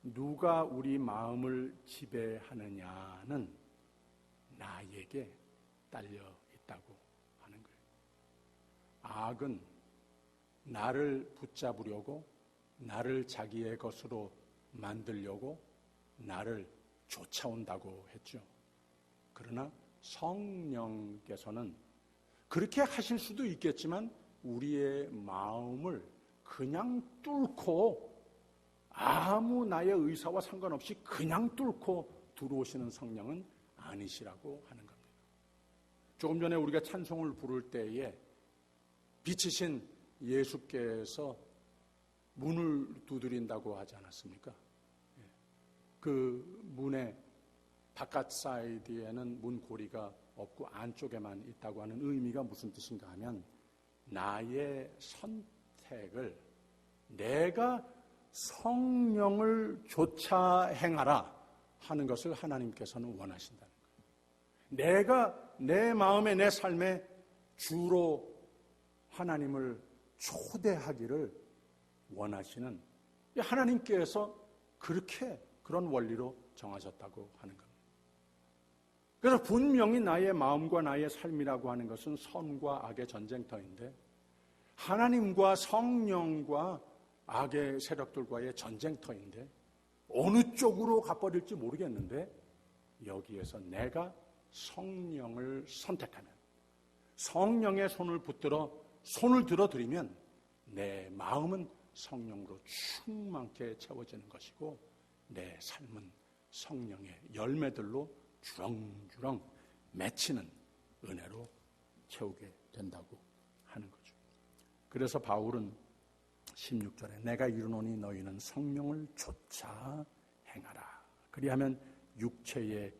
누가 우리 마음을 지배하느냐는 나에게 딸려 있다고 하는 거예요. 악은 나를 붙잡으려고, 나를 자기의 것으로 만들려고 나를 쫓아온다고 했죠. 그러나 성령께서는 그렇게 하실 수도 있겠지만 우리의 마음을 그냥 뚫고 아무 나의 의사와 상관없이 그냥 뚫고 들어오시는 성령은 아니시라고 하는 겁니다. 조금 전에 우리가 찬송을 부를 때에 빛이신 예수께서 문을 두드린다고 하지 않았습니까? 그 문의 바깥 사이드에는 문고리가 없고 안쪽에만 있다고 하는 의미가 무슨 뜻인가 하면 나의 선택을 내가 성령을 좇아 행하라 하는 것을 하나님께서는 원하신다는 거예요. 내가 내 마음에 내 삶에 주로 하나님을 초대하기를 원하시는 하나님께서 그렇게 그런 원리로 정하셨다고 하는 겁니다. 그래서 분명히 나의 마음과 나의 삶이라고 하는 것은 선과 악의 전쟁터인데 하나님과 성령과 악의 세력들과의 전쟁터인데 어느 쪽으로 가버릴지 모르겠는데 여기에서 내가 성령을 선택하면 성령의 손을 들어드리면 내 마음은 성령으로 충만케 채워지는 것이고 내 삶은 성령의 열매들로 주렁주렁 맺히는 은혜로 채우게 된다고 하는 거죠. 그래서 바울은 16절에 내가 이르노니 너희는 성령을 좇아 행하라. 그리하면 육체의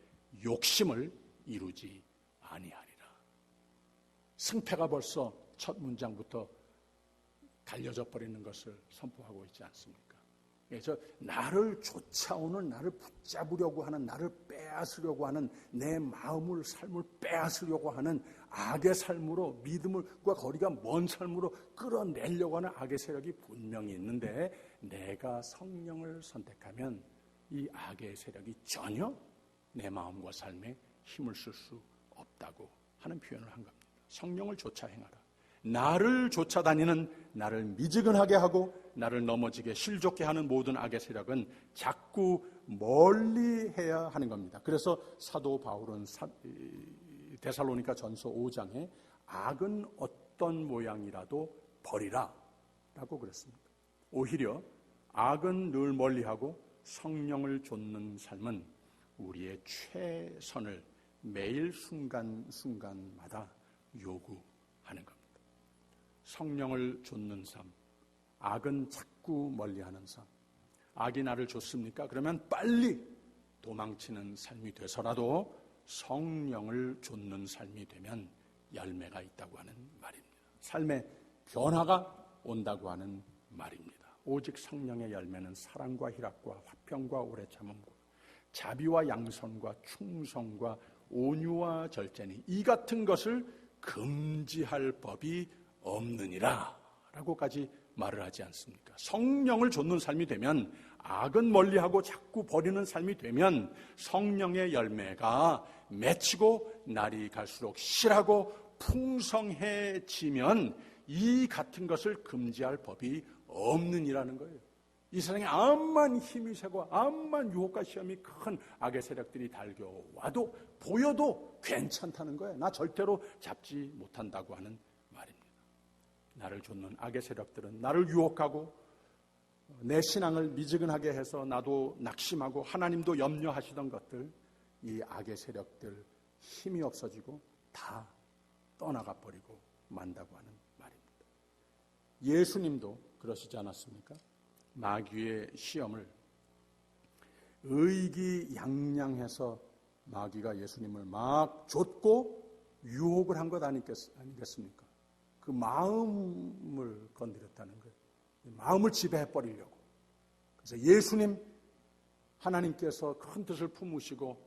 욕심을 이루지 아니하리라. 승패가 벌써 첫 문장부터 갈려져 버리는 것을 선포하고 있지 않습니까? 그래서 나를 쫓아오는, 나를 붙잡으려고 하는, 나를 빼앗으려고 하는 내 마음을, 삶을 빼앗으려고 하는 악의 삶으로, 믿음과 거리가 먼 삶으로 끌어내려고 하는 악의 세력이 분명히 있는데 내가 성령을 선택하면 이 악의 세력이 전혀 내 마음과 삶에 힘을 쓸 수 없다고 하는 표현을 한 겁니다. 성령을 쫓아 행하라. 나를 쫓아다니는, 나를 미지근하게 하고 나를 넘어지게 실족게 하는 모든 악의 세력은 자꾸 멀리해야 하는 겁니다. 그래서 사도 바울은 데살로니가 전서 5장에 악은 어떤 모양이라도 버리라 라고 그랬습니다. 오히려 악은 늘 멀리하고 성령을 좇는 삶은 우리의 최선을 매일 순간순간마다 요구하는 겁니다. 성령을 좇는 삶, 악은 자꾸 멀리하는 삶. 악이 나를 좇습니까? 그러면 빨리 도망치는 삶이 돼서라도 성령을 좇는 삶이 되면 열매가 있다고 하는 말입니다. 삶의 변화가 온다고 하는 말입니다. 오직 성령의 열매는 사랑과 희락과 화평과 오래 참음과 자비와 양선과 충성과 온유와 절제니 이 같은 것을 금지할 법이 없느니라 라고까지 말을 하지 않습니까? 성령을 좇는 삶이 되면, 악은 멀리하고 자꾸 버리는 삶이 되면 성령의 열매가 맺히고 날이 갈수록 실하고 풍성해지면 이 같은 것을 금지할 법이 없느니라는 거예요. 이 세상에 암만 힘이 세고 암만 유혹과 시험이 큰 악의 세력들이 달겨와도 보여도 괜찮다는 거예요. 나 절대로 잡지 못한다고 하는 말입니다. 나를 좇는 악의 세력들은 나를 유혹하고 내 신앙을 미지근하게 해서 나도 낙심하고 하나님도 염려하시던 것들, 이 악의 세력들 힘이 없어지고 다 떠나가 버리고 만다고 하는 말입니다. 예수님도 그러시지 않았습니까? 마귀의 시험을 의기양양해서 마귀가 예수님을 막 좇고 유혹을 한 것 아니겠습니까? 그 마음을 건드렸다는 거예요. 마음을 지배해버리려고. 그래서 예수님, 하나님께서 큰 뜻을 품으시고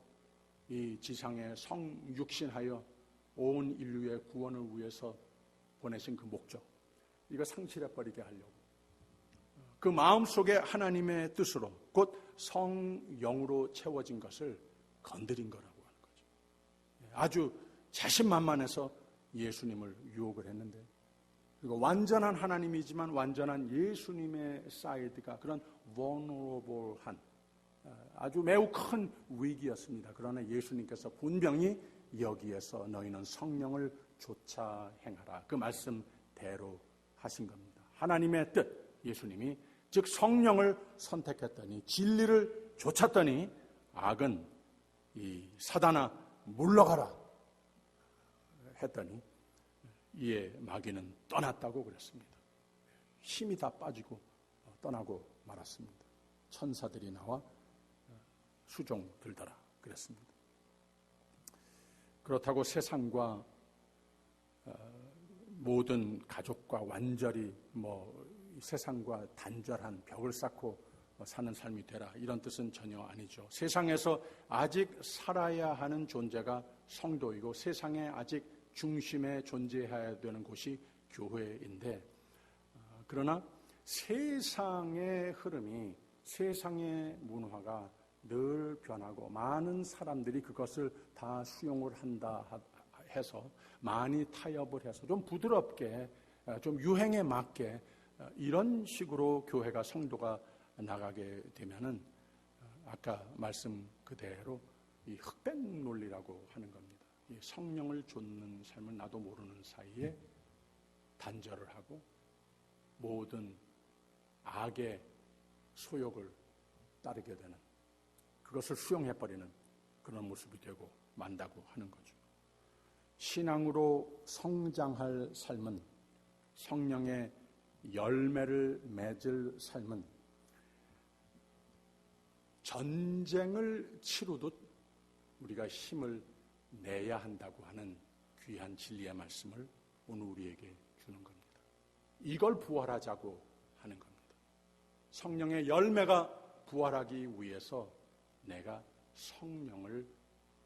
이 지상에 성육신하여 온 인류의 구원을 위해서 보내신 그 목적, 이거 상실해버리게 하려고 그 마음속에 하나님의 뜻으로 곧 성령으로 채워진 것을 건드린 거라고 하는 거죠. 아주 자신만만해서 예수님을 유혹을 했는데, 그리고 완전한 하나님이지만 완전한 예수님의 사이드가 그런 vulnerable한 아주 매우 큰 위기였습니다. 그러나 예수님께서 분명히 여기에서 너희는 성령을 좇아 행하라, 그 말씀대로 하신 겁니다. 하나님의 뜻, 예수님이 즉 성령을 선택했더니, 진리를 좇았더니 악은 이 사단아 물러가라 했더니 이에 마귀는 떠났다고 그랬습니다. 힘이 다 빠지고 떠나고 말았습니다. 천사들이 나와 수종 들더라 그랬습니다. 그렇다고 세상과 모든 가족과 완전히 세상과 단절한 벽을 쌓고 사는 삶이 되라, 이런 뜻은 전혀 아니죠. 세상에서 아직 살아야 하는 존재가 성도이고 세상에 아직 중심에 존재해야 되는 곳이 교회인데, 그러나 세상의 흐름이, 세상의 문화가 늘 변하고 많은 사람들이 그것을 다 수용을 한다 해서 많이 타협을 해서 좀 부드럽게, 좀 유행에 맞게 이런 식으로 교회가, 성도가 나가게 되면은 아까 말씀 그대로 이 흑백 논리라고 하는 겁니다. 이 성령을 좇는 삶을 나도 모르는 사이에 단절을 하고 모든 악의 소욕을 따르게 되는, 그것을 수용해버리는 그런 모습이 되고 만다고 하는 거죠. 신앙으로 성장할 삶은, 성령의 열매를 맺을 삶은 전쟁을 치르듯 우리가 힘을 내야 한다고 하는 귀한 진리의 말씀을 오늘 우리에게 주는 겁니다. 이걸 부활하자고 하는 겁니다. 성령의 열매가 부활하기 위해서 내가 성령을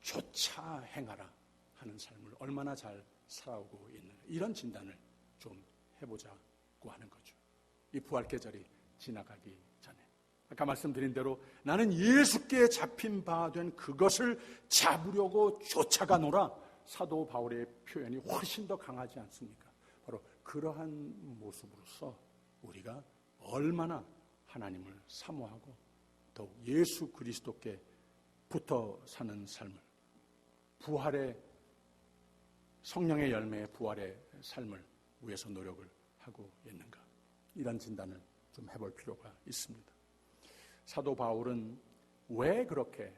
좇아 행하라 하는 삶을 얼마나 잘 살아오고 있느냐, 이런 진단을 좀 해보자고 하는 거죠. 이 부활 계절이 지나가기 전에 아까 말씀드린 대로 나는 예수께 잡힌 바 된 그것을 잡으려고 쫓아가노라, 사도 바울의 표현이 훨씬 더 강하지 않습니까? 바로 그러한 모습으로서 우리가 얼마나 하나님을 사모하고 더욱 예수 그리스도께 붙어 사는 삶을, 부활의 성령의 열매의 부활의 삶을 위해서 노력을 하고 있는가, 이런 진단을 좀 해볼 필요가 있습니다. 사도 바울은 왜 그렇게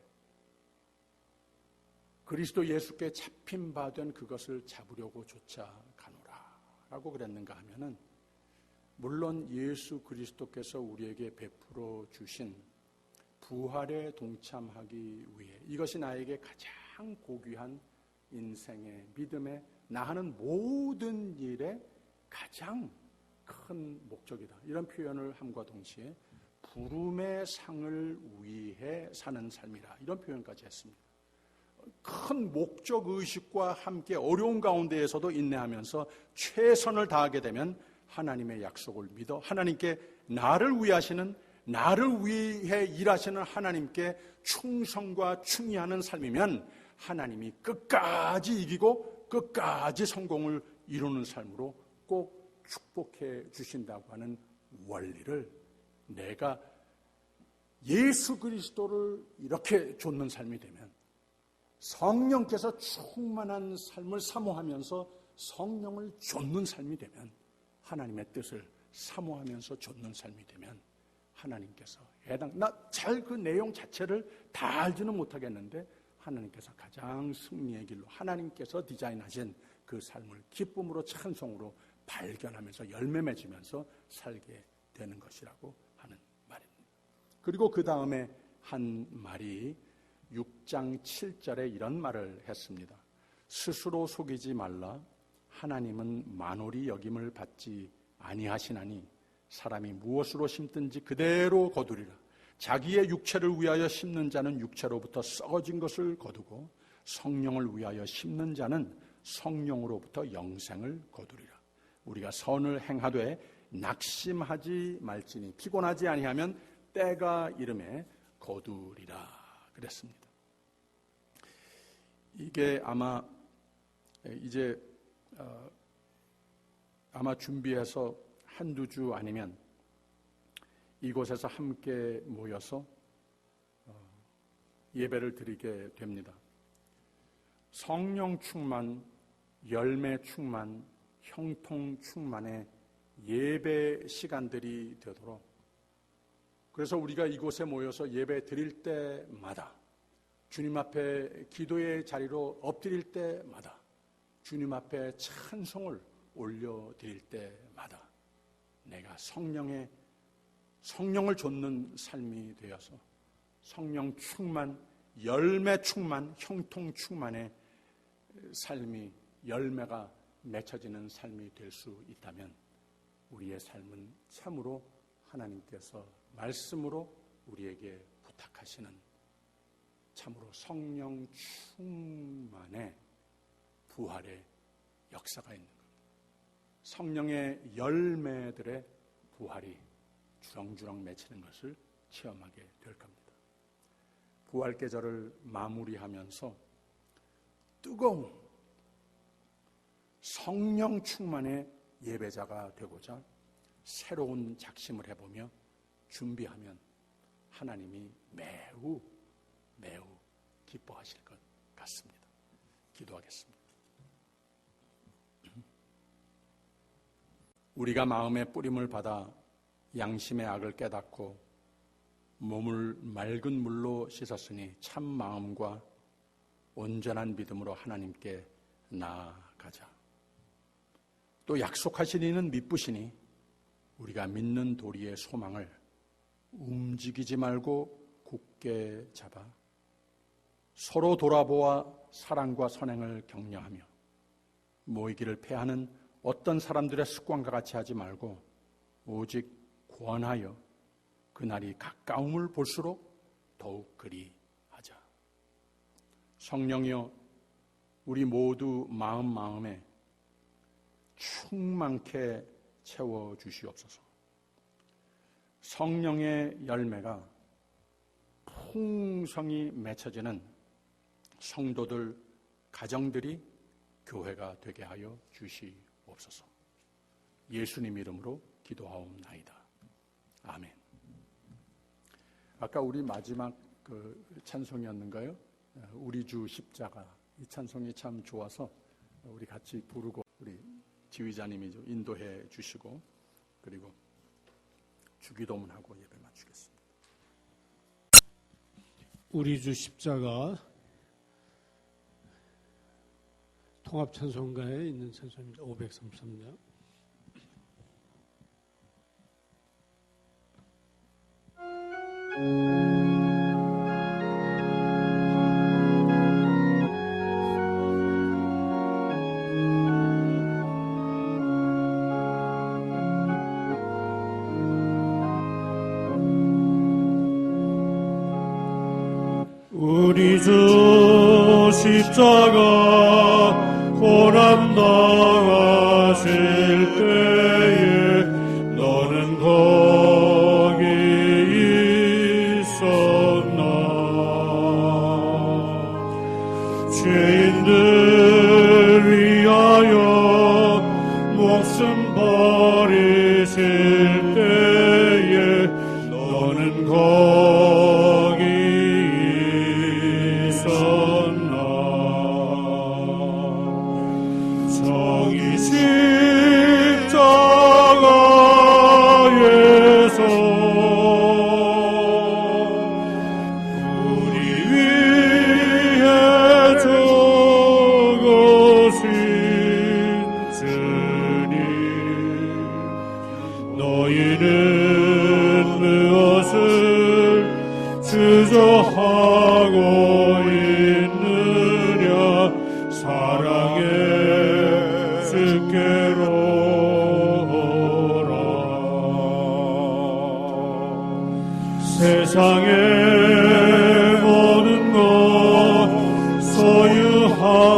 그리스도 예수께 잡힌 바 된 그것을 잡으려고 쫓아가노라 라고 그랬는가 하면은, 물론 예수 그리스도께서 우리에게 베풀어 주신 부활에 동참하기 위해, 이것이 나에게 가장 고귀한 인생의 믿음에 나하는 모든 일에 가장 큰 목적이다, 이런 표현을 함과 동시에 부름의 상을 위해 사는 삶이라, 이런 표현까지 했습니다. 큰 목적의식과 함께 어려운 가운데에서도 인내하면서 최선을 다하게 되면 하나님의 약속을 믿어 하나님께 나를 위하시는, 나를 위해 일하시는 하나님께 충성과 충의하는 삶이면 하나님이 끝까지 이기고 끝까지 성공을 이루는 삶으로 꼭 축복해 주신다고 하는 원리를, 내가 예수 그리스도를 이렇게 좇는 삶이 되면, 성령께서 충만한 삶을 사모하면서 성령을 좇는 삶이 되면, 하나님의 뜻을 사모하면서 좇는 삶이 되면, 하나님께서 나 잘 그 내용 자체를 다 알지는 못하겠는데 하나님께서 가장 승리의 길로 하나님께서 디자인하신 그 삶을 기쁨으로 찬송으로 발견하면서 열매 맺으면서 살게 되는 것이라고 하는 말입니다. 그리고 그 다음에 한 말이 6장 7절에 이런 말을 했습니다. 스스로 속이지 말라. 하나님은 만홀히 여김을 받지 아니하시나니 사람이 무엇으로 심든지 그대로 거두리라. 자기의 육체를 위하여 심는 자는 육체로부터 썩어진 것을 거두고 성령을 위하여 심는 자는 성령으로부터 영생을 거두리라. 우리가 선을 행하되 낙심하지 말지니 피곤하지 아니하면 때가 이름에 거두리라 그랬습니다. 이게 아마 이제 아마 준비해서 한두 주 아니면 이곳에서 함께 모여서 예배를 드리게 됩니다. 성령 충만, 열매 충만, 형통 충만의 예배 시간들이 되도록, 그래서 우리가 이곳에 모여서 예배 드릴 때마다, 주님 앞에 기도의 자리로 엎드릴 때마다, 주님 앞에 찬송을 올려드릴 때마다 내가 성령을 좇는 삶이 되어서 성령 충만, 열매 충만, 형통 충만의 삶이, 열매가 맺혀지는 삶이 될 수 있다면 우리의 삶은 참으로 하나님께서 말씀으로 우리에게 부탁하시는 참으로 성령 충만의 부활의 역사가 있는 겁니다. 성령의 열매들의 부활이 주렁주렁 맺히는 것을 체험하게 될 겁니다. 부활 계절을 마무리하면서 뜨거운 성령 충만의 예배자가 되고자 새로운 작심을 해보며 준비하면 하나님이 매우 기뻐하실 것 같습니다. 기도하겠습니다. 우리가 마음의 뿌림을 받아 양심의 악을 깨닫고 몸을 맑은 물로 씻었으니 참 마음과 온전한 믿음으로 하나님께 나아가자. 또 약속하신 이는 미쁘시니 우리가 믿는 도리의 소망을 움직이지 말고 굳게 잡아 서로 돌아보아 사랑과 선행을 격려하며 모이기를 패하는 어떤 사람들의 습관과 같이 하지 말고 오직 권하여 그날이 가까움을 볼수록 더욱 그리 하자. 성령이여, 우리 모두 마음에 충만케 채워주시옵소서. 성령의 열매가 풍성히 맺혀지는 성도들, 가정들이 교회가 되게 하여 주시옵소서. 예수님 이름으로 기도하옵나이다. 아멘. 아까 우리 마지막 그 찬송이었는가요? 우리 주 십자가. 이 찬송이 참 좋아서 우리 같이 부르고 우리 지휘자님이 인도해 주시고 그리고 주기도문하고 예배 마치겠습니다. 우리 주 십자가 통합 찬송가에 있는 찬송입니다. 533장. 우리 주 십자가 고난 당하실 때에 너는 거기 있었나. 죄인들 위하여 목숨 버리실 때에 너는 거기 있었나. 정의 십자가에서 우리 위해 죽으신 주님, 너희는 무엇을 주저하고 있느냐. 사랑의 주께로 오라. 세상의 모든 것 소유한다고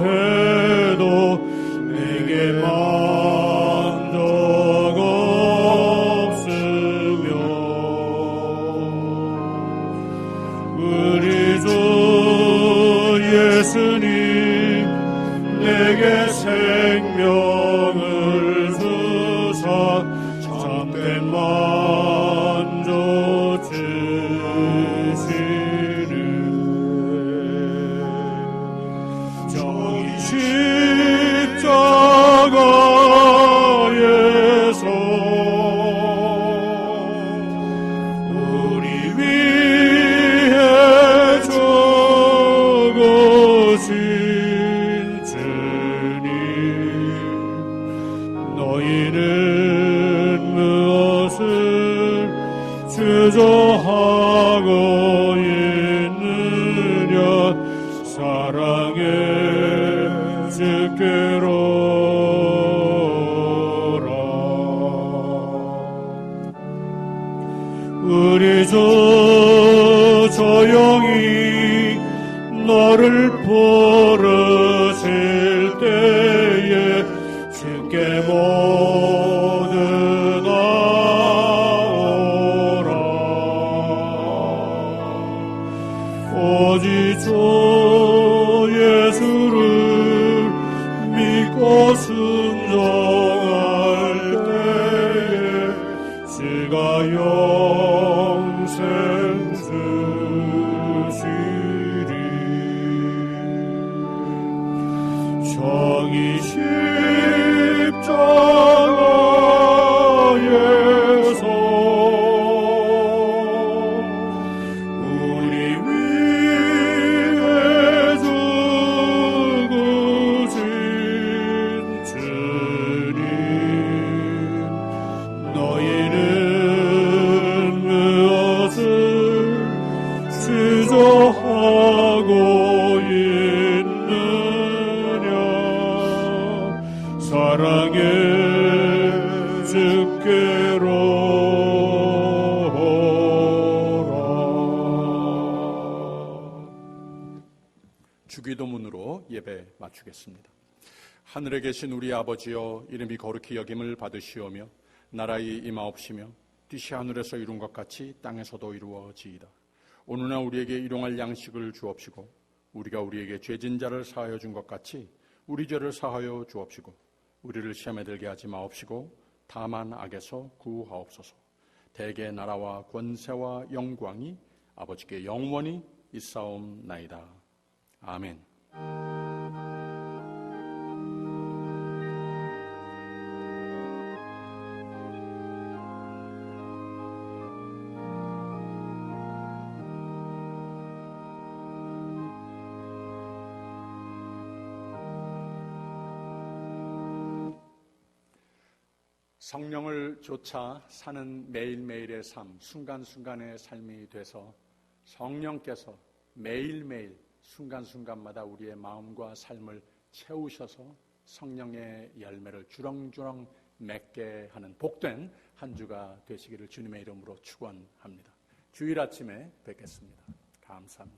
해도 내게 만족 없으며 우리 주 예수님 내게 생명을 주사 참된 만족 주시는 정의 십자가에서 우리 위해 죽으신 주님, 너희는 무엇을 주저하고 있느냐. 사랑의 주께로 오라. 우리 주 조용히 너를 부르실 때에 주께 모두 나오라. 오직 주 예수를 믿고 순종할 때에 주가 영생 주시리. 정의 십자가에서 우리 위해 죽으신 주님, 너희는 무엇을 주저하고 있느냐. 사랑의 주께로 오라. 주기도문으로 예배 마치겠습니다. 하늘에 계신 우리 아버지여, 이름이 거룩히 여김을 받으시오며 나라의 임하옵시며 뜻이 하늘에서 이룬 것 같이 땅에서도 이루어지이다. 오늘날 우리에게 일용할 양식을 주옵시고 우리가 우리에게 죄진 자를 사하여 준 것 같이 우리 죄를 사하여 주옵시고 우리를 시험에 들게 하지 마옵시고 다만 악에서 구하옵소서. 대개 나라와 권세와 영광이 아버지께 영원히 있사옵나이다. 아멘. 성령을 좇아 사는 매일매일의 삶, 순간순간의 삶이 돼서 성령께서 매일매일 순간순간마다 우리의 마음과 삶을 채우셔서 성령의 열매를 주렁주렁 맺게 하는 복된 한 주가 되시기를 주님의 이름으로 축원합니다. 주일 아침에 뵙겠습니다. 감사합니다.